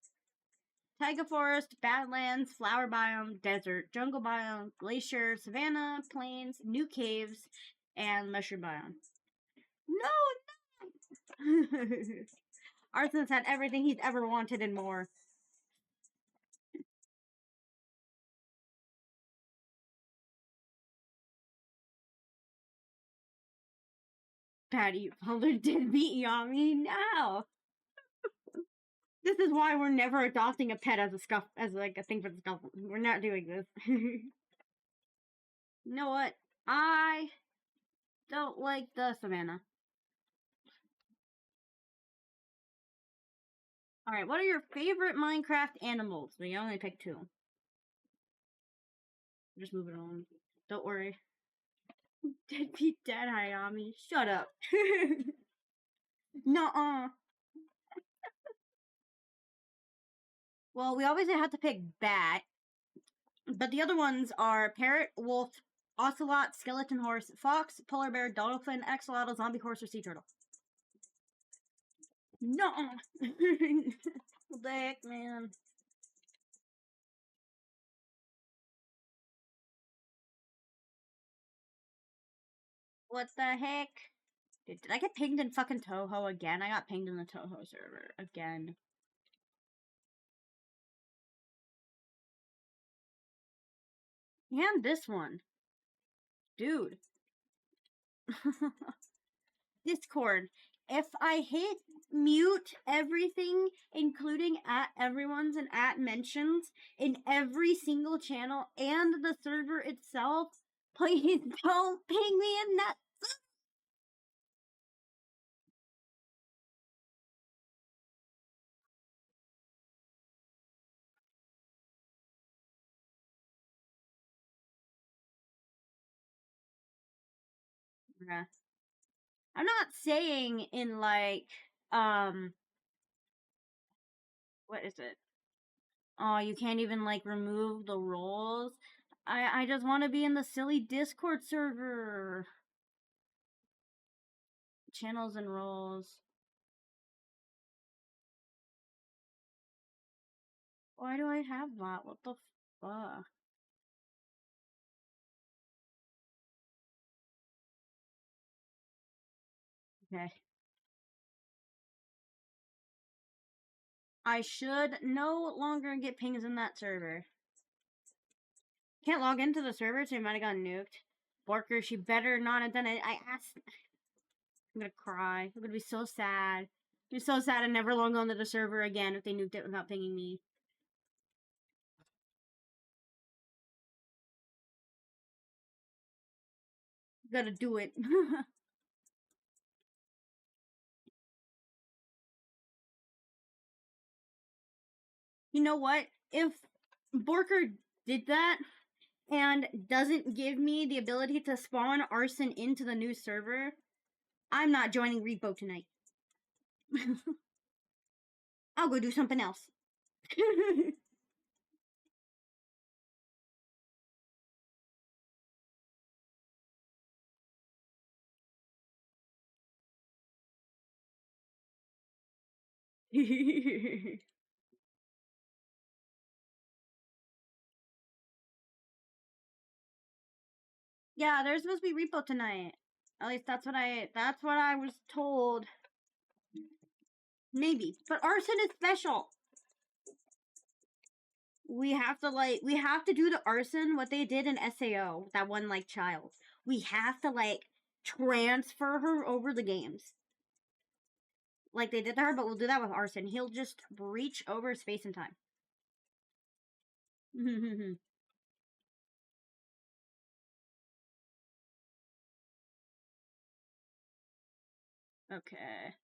Taiga forest, badlands, flower biome, desert, jungle biome, glacier, savanna, plains, new caves, and mushroom biome. No! Arson's had everything he's ever wanted and more. Patty, Father did beat Yami now. This is why we're never adopting a pet as a thing for the scuffle. We're not doing this. You know what? I don't like the savannah. Alright, what are your favorite Minecraft animals? We only picked 2. Just moving on. Don't worry. Deadbeat Dead Hayami. Shut up. Nuh-uh. Well, we obviously have to pick bat. But the other ones are parrot, wolf, ocelot, skeleton horse, fox, polar bear, dolphin, axolotl, zombie horse, or sea turtle. No. What the heck, man? What the heck? Did I get pinged in fucking Toho again? I got pinged in the Toho server again. And this one. Dude. Discord. If I hit mute everything, including at everyone's and at mentions in every single channel and the server itself, please don't ping me in that. Yeah. I'm not saying in like, what is it? Oh, you can't even like remove the roles. I just want to be in the silly Discord server. Channels and roles. Why do I have that? What the fuck? Okay. I should no longer get pings in that server. Can't log into the server, so I might have gotten nuked. Borker, she better not have done it. I asked. I'm gonna cry. I'm gonna be so sad. I'm so sad and never log onto the server again if they nuked it without pinging me. Gotta do it. You know what? If Borker did that and doesn't give me the ability to spawn arson into the new server, I'm not joining Repo tonight. I'll go do something else. Yeah, there's supposed to be repo tonight. At least that's what I was told. Maybe. But arson is special. We have to do the arson what they did in SAO, that one like child. We have to like transfer her over the games. Like they did to her, but we'll do that with arson. He'll just reach over space and time. Okay.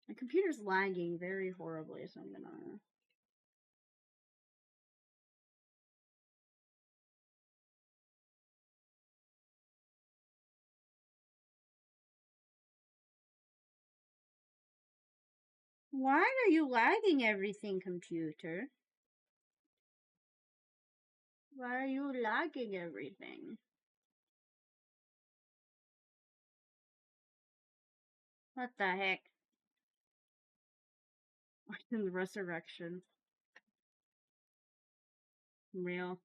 My computer's lagging very horribly, so I'm gonna... Why are you lagging everything, computer? Why are you lagging everything? What the heck? What's in the resurrection? Real.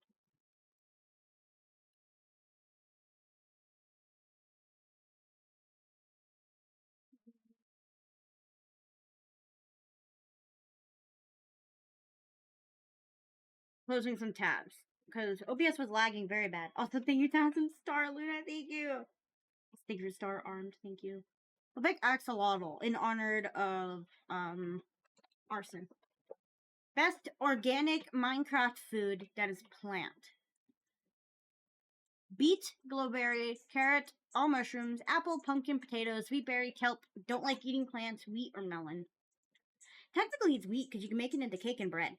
Closing some tabs. Because OBS was lagging very bad. Also, thank you, Thousand Star Luna. Thank you. Secret Star Armed. Thank you. A big axolotl in honor of arson. Best organic Minecraft food that is plant. Beet, glowberry, carrot, all mushrooms, apple, pumpkin, potato, sweet berry, kelp. Don't like eating plants, wheat, or melon. Technically, it's wheat because you can make it into cake and bread.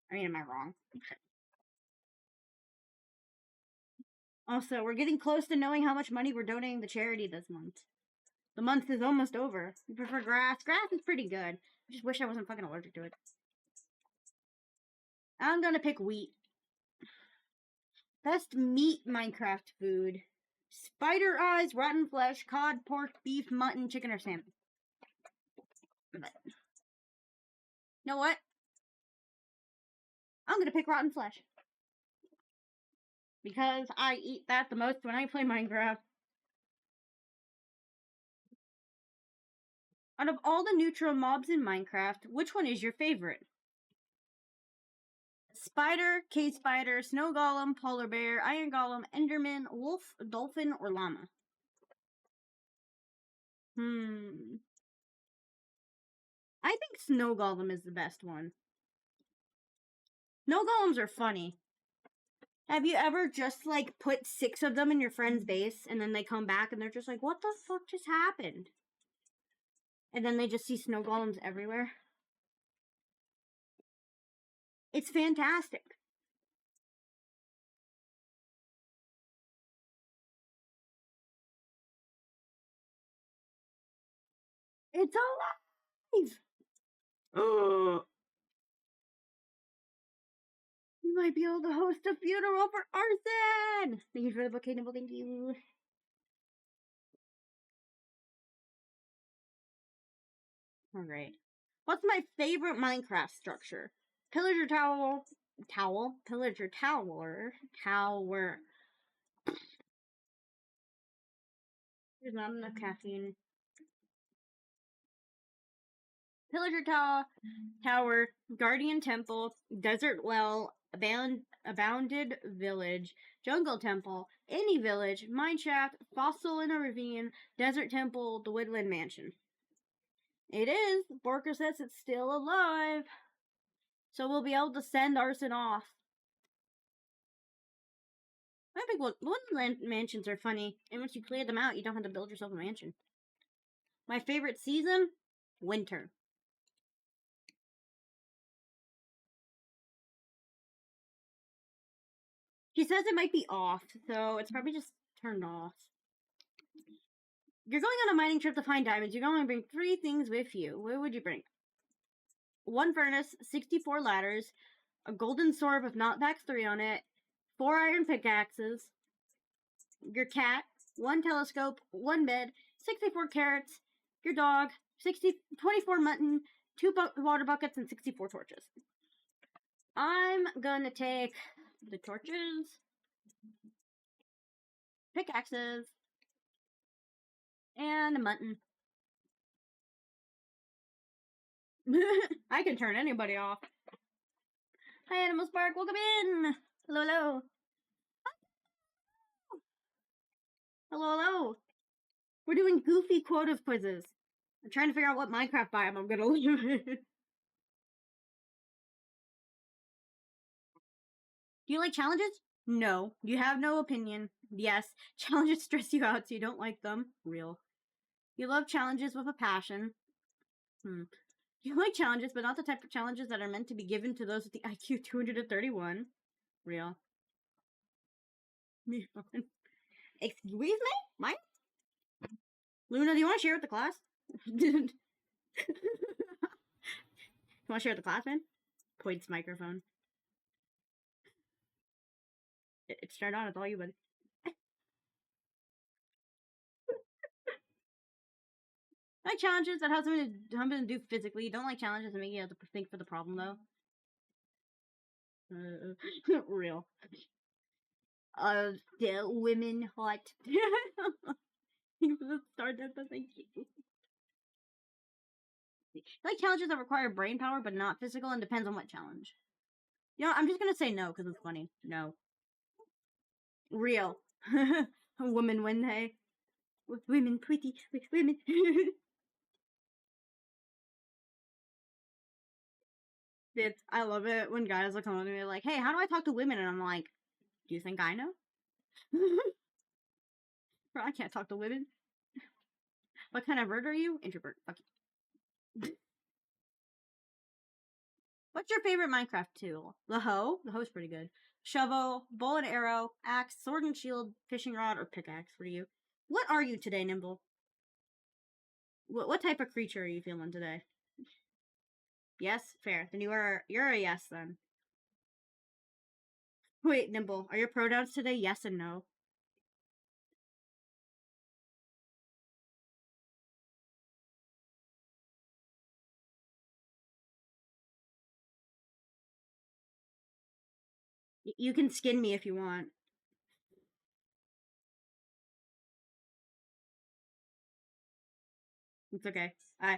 I mean, am I wrong? Also, we're getting close to knowing how much money we're donating to charity this month. The month is almost over. You prefer grass? Grass is pretty good. I just wish I wasn't fucking allergic to it. I'm gonna pick wheat. Best meat Minecraft food. Spider eyes, rotten flesh, cod, pork, beef, mutton, chicken, or salmon. You know what? I'm gonna pick rotten flesh. Because I eat that the most when I play Minecraft. Out of all the neutral mobs in Minecraft, which one is your favorite? Spider, cave spider, snow golem, polar bear, iron golem, enderman, wolf, dolphin, or llama? I think snow golem is the best one. Snow golems are funny. Have you ever just like put 6 of them in your friend's base and then they come back and they're just like, what the fuck just happened? And then they just see snow golems everywhere? It's fantastic. It's alive! You might be able to host a funeral for arson! Thank you for the bouquet, Nimble. Thank you. Alright. What's my favorite Minecraft structure? Pillager tower. Pillager tower. Tower. There's not enough caffeine. Pillager tower, guardian temple, desert well, abounded village, jungle temple, any village, mineshaft, fossil in a ravine, desert temple, the woodland mansion. It is. Borker says it's still alive. So we'll be able to send arson off. I think woodland mansions are funny, and once you clear them out, you don't have to build yourself a mansion. My favorite season? Winter. She says it might be off, so it's probably just turned off. You're going on a mining trip to find diamonds. You're going to bring 3 things with you. What would you bring? 1 furnace, 64 ladders, a golden sword with knockback 3 on it, 4 iron pickaxes, your cat, 1 telescope, 1 bed, 64 carrots, your dog, 24 mutton, 2 water buckets, and 64 torches. I'm gonna take the torches, pickaxes, and a mutton. I can turn anybody off. Hi, Animal Spark. Welcome in. Hello, hello. Hello, hello. We're doing goofy Quotev quizzes. I'm trying to figure out what Minecraft biome I'm gonna live in. Do you like challenges? No. You have no opinion. Yes. Challenges stress you out so you don't like them. Real. You love challenges with a passion. You like challenges, but not the type of challenges that are meant to be given to those with the IQ 231. Real. Excuse me? Mine? Luna, do you want to share with the class? You want to share with the class, man? Points microphone. It's turned on. It's all you, buddy. I like challenges that have something to do physically. You don't like challenges that make you have to think for the problem, though. Real. The women hot. Start that, but thank you. I like challenges that require brain power, but not physical, and depends on what challenge. You know, I'm just gonna say no because it's funny. No. Real. Women when they. With women pretty. With women. Dude, I love it when guys will come up to me like, hey, how do I talk to women? And I'm like, do you think I know? Bro, I can't talk to women. What kind of bird are you? Introvert. Fuck you. What's your favorite Minecraft tool? The hoe? The hoe's pretty good. Shovel, bow and arrow, axe, sword and shield, fishing rod, or pickaxe for you. What are you today, Nimble? What type of creature are you feeling today? Yes? Fair. Then you're a yes then. Wait, Nimble, are your pronouns today yes and no? You can skin me if you want. It's okay. I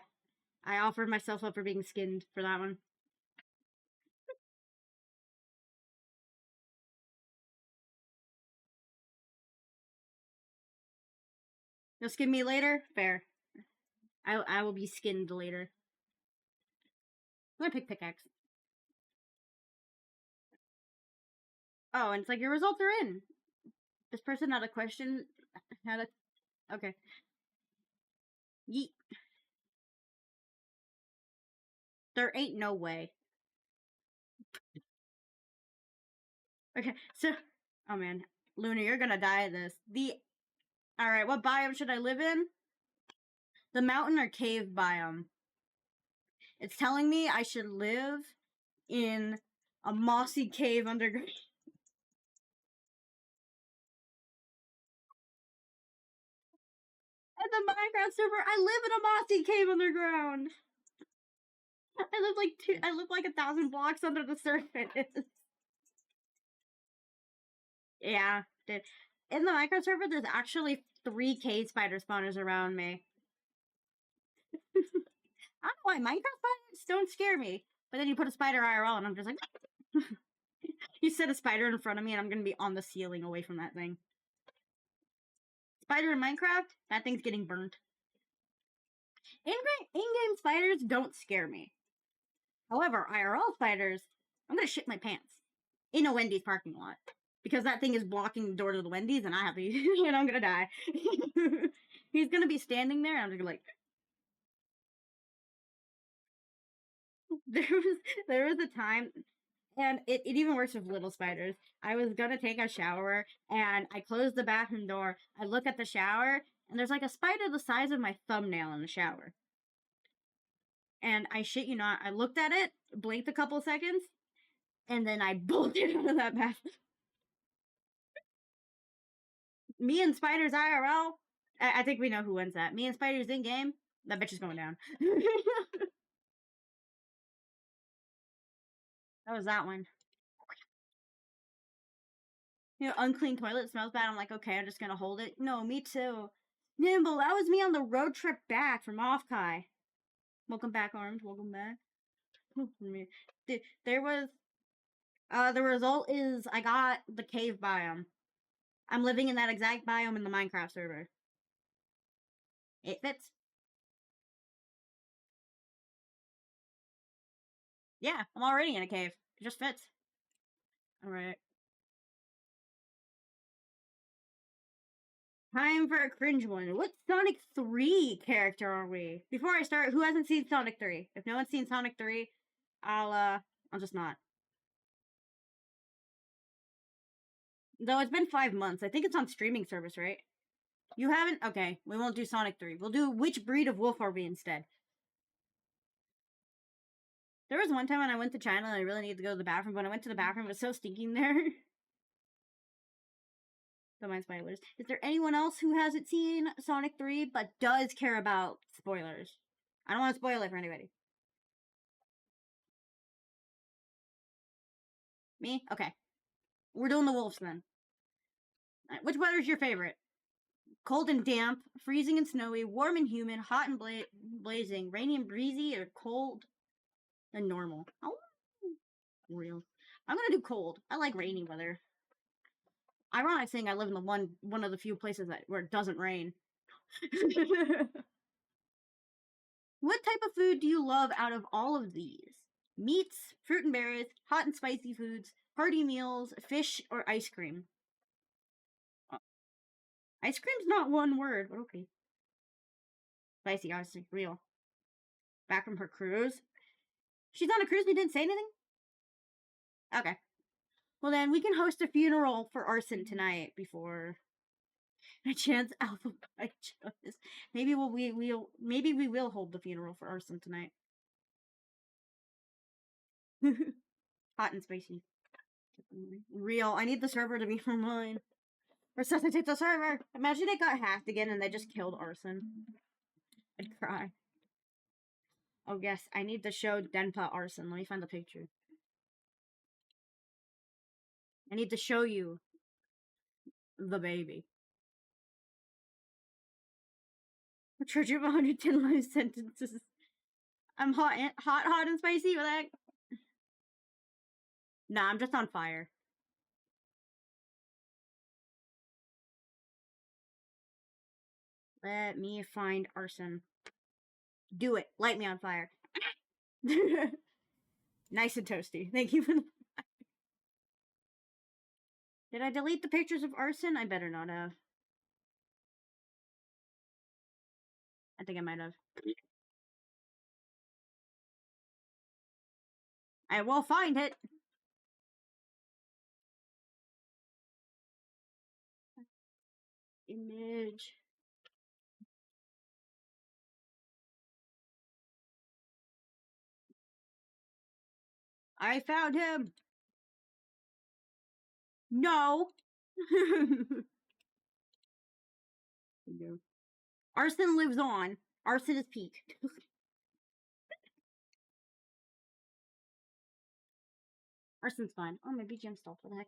offered myself up for being skinned for that one. You'll skin me later? Fair. I will be skinned later. I'm gonna pick pickaxe. Oh, and it's like your results are in. This person had a question. Had a okay. Yeet. There ain't no way. Okay, so oh man, Luna, you're gonna die of this. All right, what biome should I live in? The mountain or cave biome. It's telling me I should live in a mossy cave underground. At the Minecraft server, I live in a mossy cave underground. I live like 1,000 blocks under the surface. Yeah, dude. In the Minecraft server, there's actually 3 cave spider spawners around me. I don't know why Minecraft spiders don't scare me, but then you put a spider IRL, and I'm just like, you set a spider in front of me, and I'm gonna be on the ceiling away from that thing. Spider in Minecraft, that thing's getting burnt. In-game spiders don't scare me. However, IRL spiders, I'm gonna shit my pants in a Wendy's parking lot because that thing is blocking the door to the Wendy's, and I have to, and I'm gonna die. He's gonna be standing there, and I'm just like. There was a time, and it even works with little spiders. I was gonna take a shower, and I closed the bathroom door. I look at the shower, and there's like a spider the size of my thumbnail in the shower. And I shit you not, I looked at it, blinked a couple seconds, and then I bolted out of that bathroom. Me and spiders IRL. I think we know who wins that. Me and spiders in game. That bitch is going down. That was that one. You know, unclean toilet smells bad. I'm like, okay, I'm just gonna hold it. No, me too. Nimble, that was me on the road trip back from Offkai. Welcome back, Arms. Welcome back. There was, the result is I got the cave biome. I'm living in that exact biome in the Minecraft server. It fits. Yeah, I'm already in a cave. It just fits. Alright. Time for a cringe one. What Sonic 3 character are we? Before I start, who hasn't seen Sonic 3? If no one's seen Sonic 3, I'll just not. Though it's been 5 months. I think it's on streaming service, right? You haven't? Okay, we won't do Sonic 3. We'll do which breed of wolf are we instead. There was one time when I went to China and I really needed to go to the bathroom. When I went to the bathroom, it was so stinking there. Don't mind spoilers. Is there anyone else who hasn't seen Sonic 3 but does care about spoilers? I don't want to spoil it for anybody. Me? Okay. We're doing the wolves then. Which weather is your favorite? Cold and damp, freezing and snowy, warm and humid, hot and blazing, rainy and breezy, or cold and normal? Oh, real. I'm gonna do cold. I like rainy weather. Ironic saying I live in the one of the few places where it doesn't rain. What type of food do you love out of all of these? Meats, fruit and berries, hot and spicy foods, hearty meals, fish, or ice cream? Ice cream's not one word, but okay. Spicy, honestly, real. Back from her cruise? She's on a cruise and didn't say anything? Okay. Well then, we can host a funeral for Arson tonight before a chance alpha by choice. Maybe maybe we will hold the funeral for Arson tonight. Hot and spicy. Real. I need the server to be online. Resuscitate the server. Imagine it got hacked again and they just killed Arson. I'd cry. Oh yes, I need to show Denpa Arson. Let me find the picture. I need to show you the baby. A church of 110 life sentences. I'm hot and spicy with that. Nah, I'm just on fire. Let me find Arson. Do it. Light me on fire. Nice and toasty. Thank you for the... Did I delete the pictures of Arson? I better not have. I think I might have. I will find it. Image. I found him. No. Arson lives on. Arson is peak. Arson's fine. Oh, my BGM stalled. What the heck?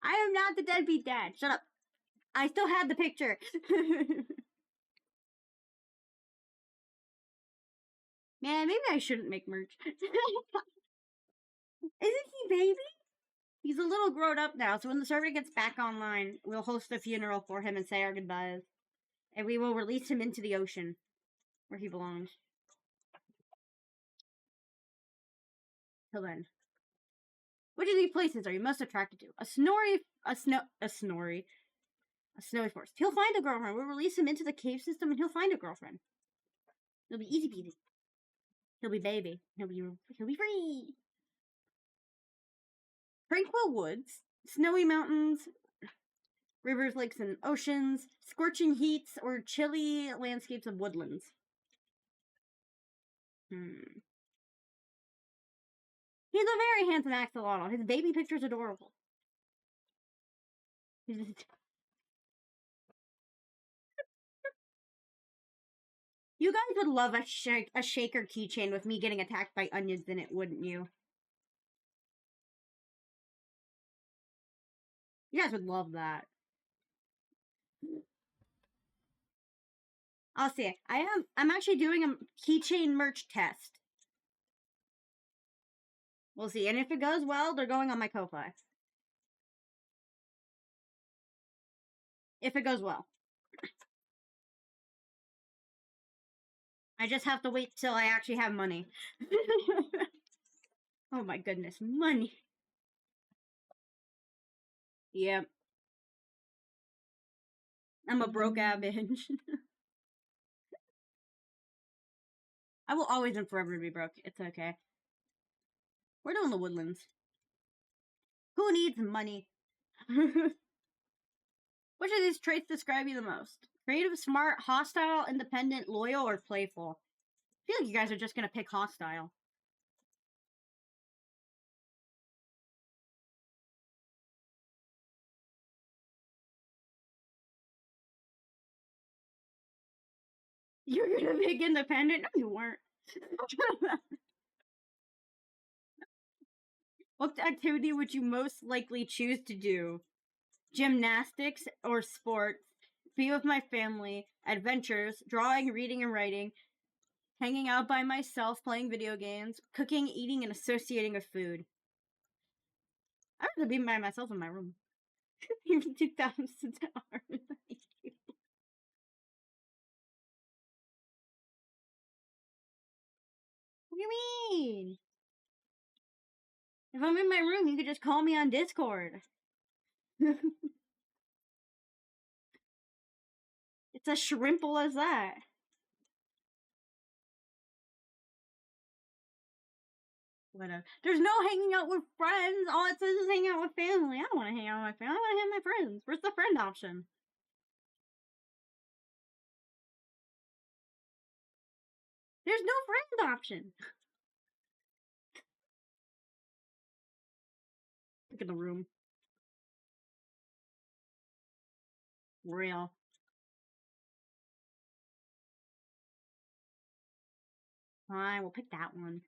I am not the deadbeat dad. Shut up. I still had the picture. Man, maybe I shouldn't make merch. Isn't he baby? He's a little grown up now, so when the server gets back online, we'll host a funeral for him and say our goodbyes. And we will release him into the ocean, where he belongs. Till then. Which of these places are you most attracted to? A snowy forest. He'll find a girlfriend. We'll release him into the cave system and he'll find a girlfriend. It'll be easy peasy. He'll be baby. He'll be free. Tranquil woods, snowy mountains, rivers, lakes, and oceans, scorching heats, or chilly landscapes of woodlands. He's a very handsome axolotl. His baby picture's adorable. You guys would love a shaker keychain with me getting attacked by onions in it, wouldn't you? You guys would love that. I'll see. I'm actually doing a keychain merch test. We'll see. And if it goes well, they're going on my Ko-Fi. If it goes well. I just have to wait till I actually have money. Oh my goodness, money. Yep. I'm a broke binge. I will always and forever be broke. It's okay. We're doing the woodlands. Who needs money? Which of these traits describe you the most? Creative, smart, hostile, independent, loyal, or playful? I feel like you guys are just gonna pick hostile. You're gonna pick independent? No, you weren't. What activity would you most likely choose to do? Gymnastics or sports? Be with my family? Adventures? Drawing, reading, and writing? Hanging out by myself, playing video games? Cooking, eating, and associating with food? I'd rather be by myself in my room. Even 2,000 hours. What do you mean? If I'm in my room, you could just call me on Discord. It's as shrimple as that. Whatever. There's no hanging out with friends. All it says is hanging out with family. I don't want to hang out with my family. I want to hang out with my friends. Where's the friend option? There's no friend option. Look at the room. Real. Fine, we'll pick that one.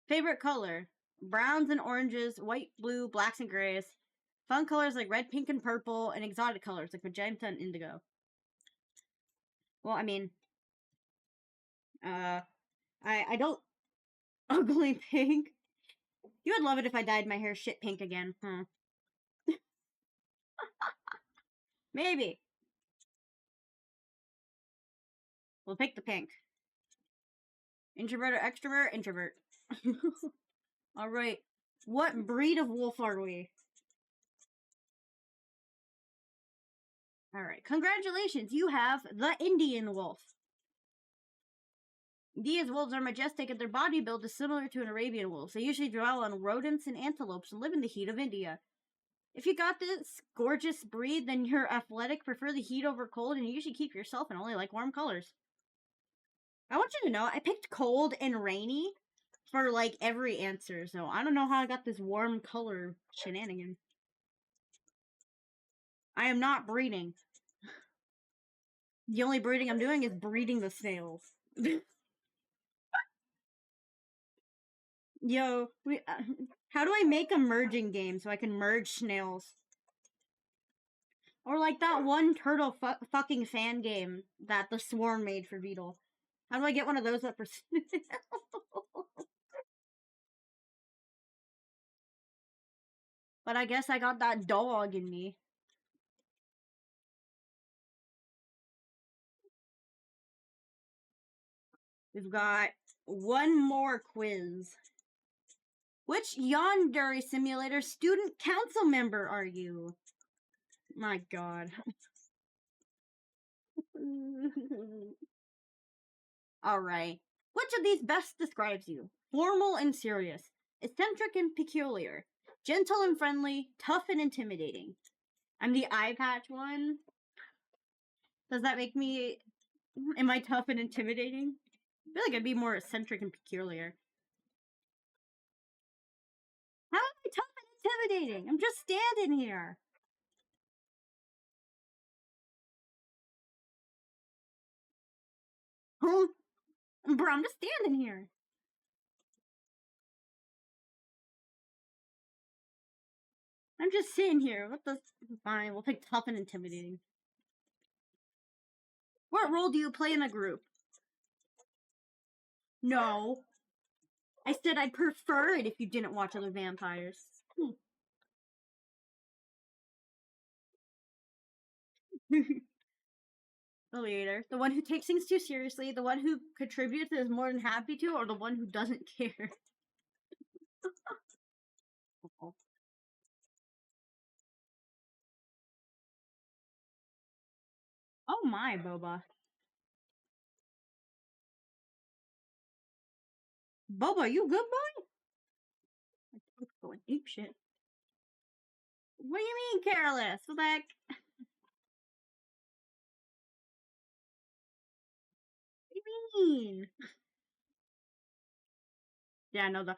Favorite color? Browns and oranges, white, blue, blacks, and grays. Fun colors like red, pink, and purple, and exotic colors like magenta and indigo. Well, I mean, I don't ugly pink. You would love it if I dyed my hair shit pink again, huh? Maybe. We'll pick the pink. Introvert or extrovert? Introvert. Alright. What breed of wolf are we? Alright. Congratulations. You have the Indian wolf. These wolves are majestic and their body build is similar to an Arabian wolf. They usually dwell on rodents and antelopes and live in the heat of India. If you got this gorgeous breed, then you're athletic, prefer the heat over cold, and you usually keep yourself and only like warm colors. I want you to know, I picked cold and rainy for like every answer, so I don't know how I got this warm color shenanigan. I am not breeding. The only breeding I'm doing is breeding the snails. Yo, how do I make a merging game so I can merge snails? Or like that one turtle fucking fan game that the Swarm made for Beetle. How do I get one of those up for But I guess I got that dog in me. We've got one more quiz. Which Yandere Simulator student council member are you? My god. Alright. Which of these best describes you? Formal and serious. Eccentric and peculiar. Gentle and friendly. Tough and intimidating. I'm the eye patch one. Does that make me... Am I tough and intimidating? I feel like I'd be more eccentric and peculiar. How am I tough and intimidating? I'm just standing here. Huh? Bro, I'm just standing here. I'm just sitting here. What the... Fine, we'll pick tough and intimidating. What role do you play in a group? No. I said I'd prefer it if you didn't watch other vampires. The leader. The one who takes things too seriously, the one who contributes and is more than happy to, or the one who doesn't care? Oh my, Boba. Boba, you good boy? I'm going ape shit. What do you mean careless? What the heck? What do you mean? Yeah, no, the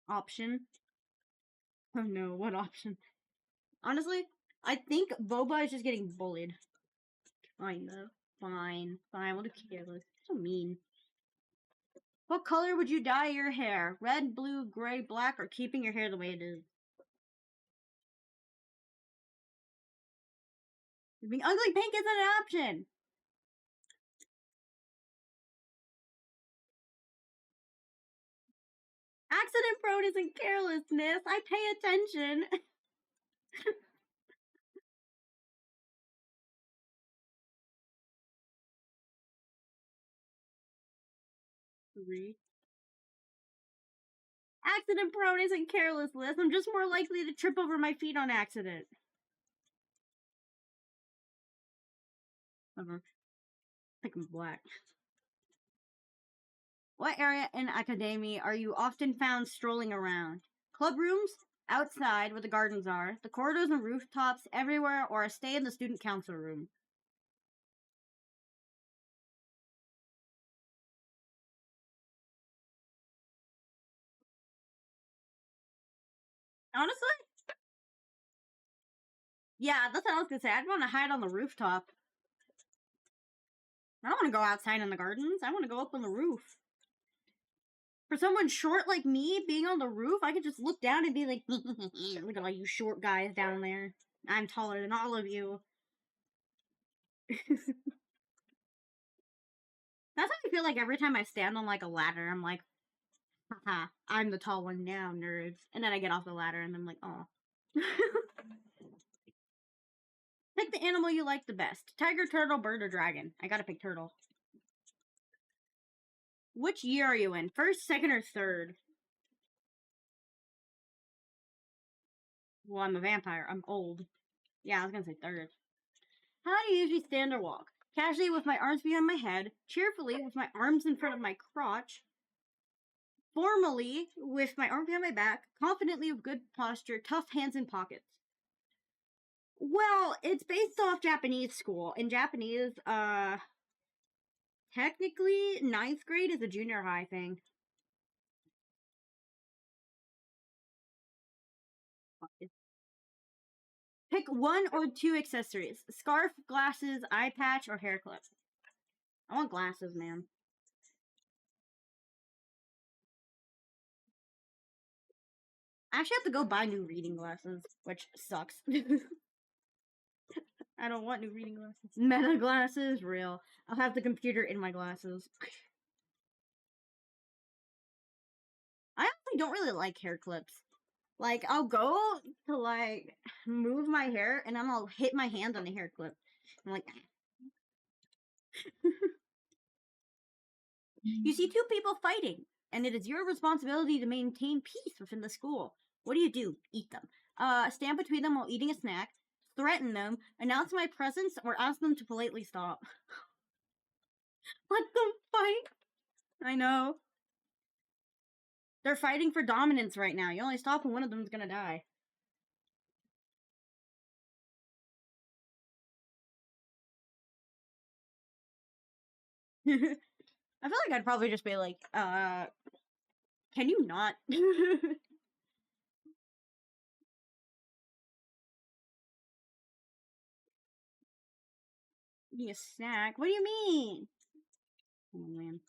option. Oh no, what option? Honestly, I think Boba is just getting bullied. Fine though. Fine. Fine, we'll do careless. So mean. What color would you dye your hair? Red, blue, gray, black, or keeping your hair the way it is? Being ugly pink isn't an option. Accident prone isn't carelessness. I pay attention. Three. Accident prone isn't carelessness. I'm just more likely to trip over my feet on accident. Pick black. What area in academia are you often found strolling around? Club rooms, outside where the gardens are, the corridors and rooftops, everywhere, or a stay in the student council room? Honestly? Yeah, that's what I was gonna say. I'd want to hide on the rooftop. I don't want to go outside in the gardens. I want to go up on the roof. For someone short like me, being on the roof, I could just look down and be like, look at all you short guys down there. I'm taller than all of you. That's how I feel like every time I stand on like a ladder. I'm like, haha, I'm the tall one now, nerds. And then I get off the ladder and I'm like, oh. Pick the animal you like the best. Tiger, turtle, bird, or dragon. I gotta pick turtle. Which year are you in? First, second, or third? Well, I'm a vampire. I'm old. Yeah, I was gonna say third. How do you usually stand or walk? Casually with my arms behind my head, cheerfully with my arms in front of my crotch, formally with my arm behind my back, confidently with good posture, tough hands in pockets. Well, it's based off Japanese school. In Japanese, technically, ninth grade is a junior high thing. Pick one or two accessories. Scarf, glasses, eye patch, or hair clip. I want glasses, man. I actually have to go buy new reading glasses, which sucks. I don't want new reading glasses. Meta glasses, real. I'll have the computer in my glasses. I actually don't really like hair clips. Like, I'll go to, like, move my hair, and then I'll hit my hand on the hair clip. I'm like, you see two people fighting, and it is your responsibility to maintain peace within the school. What do? Eat them. Stand between them while eating a snack, threaten them, announce my presence, or ask them to politely stop. Let them fight. I know. They're fighting for dominance right now. You only stop when one of them's gonna die. I feel like I'd probably just be like, can you not? Eating a snack? What do you mean? Oh, man.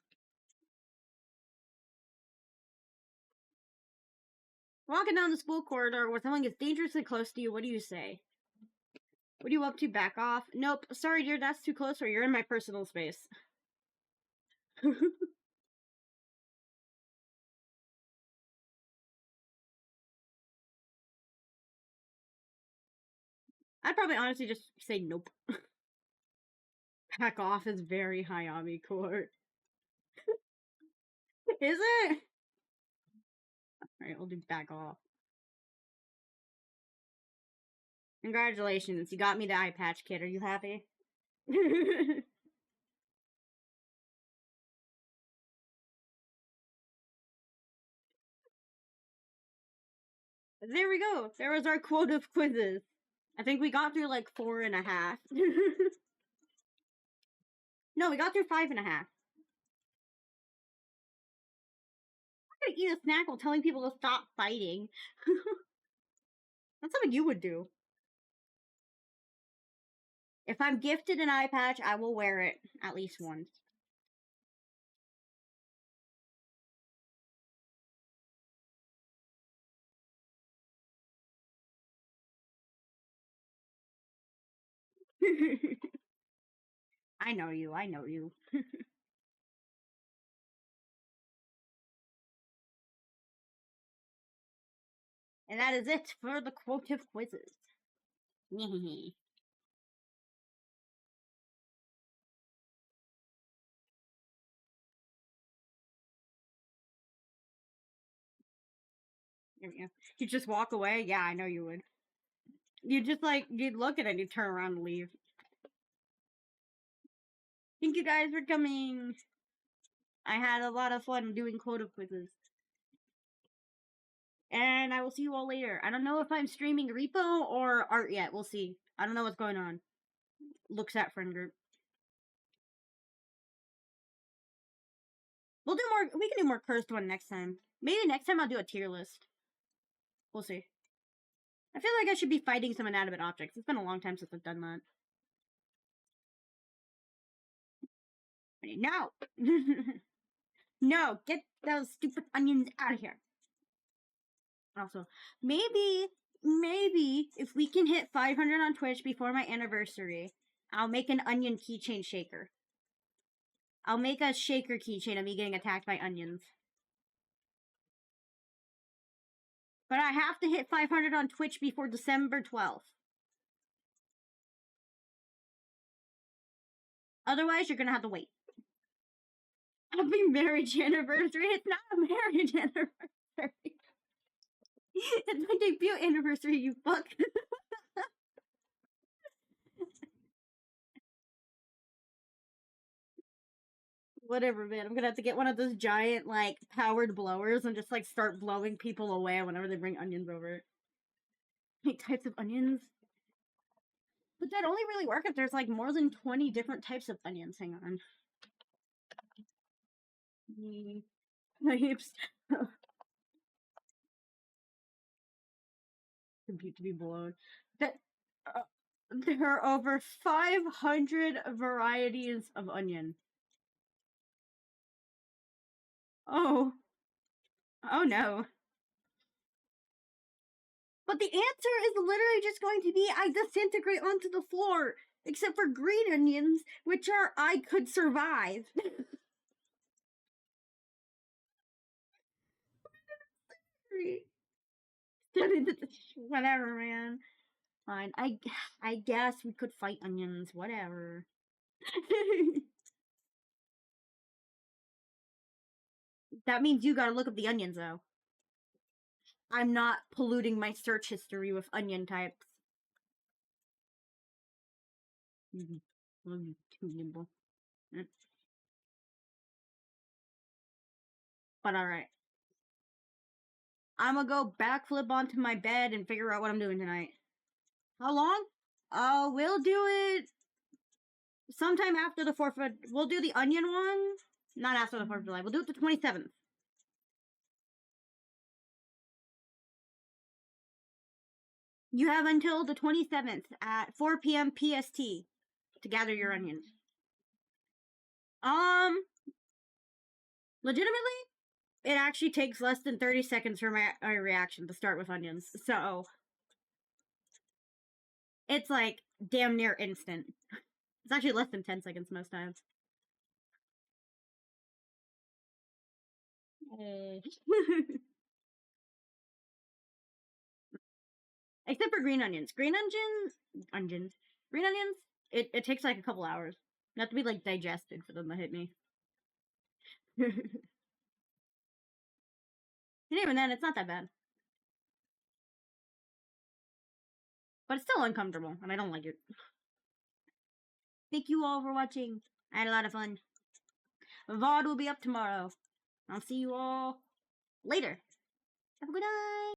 Walking down the school corridor where someone gets dangerously close to you, what do you say? What are you up to? Back off? Nope. Sorry, dear, that's too close, or you're in my personal space. I'd probably honestly just say nope. Back off is very high on me, court. Is it? Alright, we'll do back off. Congratulations, you got me the eye patch kid. Are you happy? There we go. There was our Quotev Quizzes. I think we got through like 4.5. No, we got through 5.5. I'm gonna eat a snack while telling people to stop fighting. That's something you would do. If I'm gifted an eye patch, I will wear it at least once. I know you, I know you. And that is it for the Quotev Quizzes. You just walk away? Yeah, I know you would. You just like, you'd look at it and you'd turn around and leave. Thank you guys for coming. I had a lot of fun doing Quotev Quizzes. And I will see you all later. I don't know if I'm streaming Repo or art yet. We'll see. I don't know what's going on. Looks at friend group. We'll do more. We can do more cursed one next time. Maybe next time I'll do a tier list. We'll see. I feel like I should be fighting some inanimate objects. It's been a long time since I've done that. No! No! Get those stupid onions out of here. Also, maybe if we can hit 500 on Twitch before my anniversary, I'll make an onion keychain shaker. I'll make a shaker keychain of me getting attacked by onions. But I have to hit 500 on Twitch before December 12th. Otherwise, you're gonna have to wait. Happy marriage anniversary. It's not a marriage anniversary. It's my debut anniversary, you fuck. Whatever, man. I'm gonna have to get one of those giant, like, powered blowers and just, like, start blowing people away whenever they bring onions over. Like, types of onions. But that only really work if there's, like, more than 20 different types of onions. Hang on. Types. Compute to be blown. That there are over 500 varieties of onion. Oh. Oh no. But the answer is literally just going to be I disintegrate onto the floor. Except for green onions, which are I could survive. Whatever, man. Fine. I guess we could fight onions. Whatever. That means you gotta look up the onions, though. I'm not polluting my search history with onion types. Too nimble. But alright. I'm gonna go backflip onto my bed and figure out what I'm doing tonight. How long? We'll do it sometime after the 4th of... We'll do the onion one. Not after the 4th of July. We'll do it the 27th. You have until the 27th at 4 p.m. PST to gather your onions. Legitimately, it actually takes less than 30 seconds for my reaction to start with onions. So, it's like damn near instant. It's actually less than 10 seconds most times. Except for green onions. Green onions, it takes like a couple hours. You have to be like digested for them to hit me. And even then, it's not that bad. But it's still uncomfortable, and I don't like it. Thank you all for watching. I had a lot of fun. VOD will be up tomorrow. I'll see you all later. Have a good night.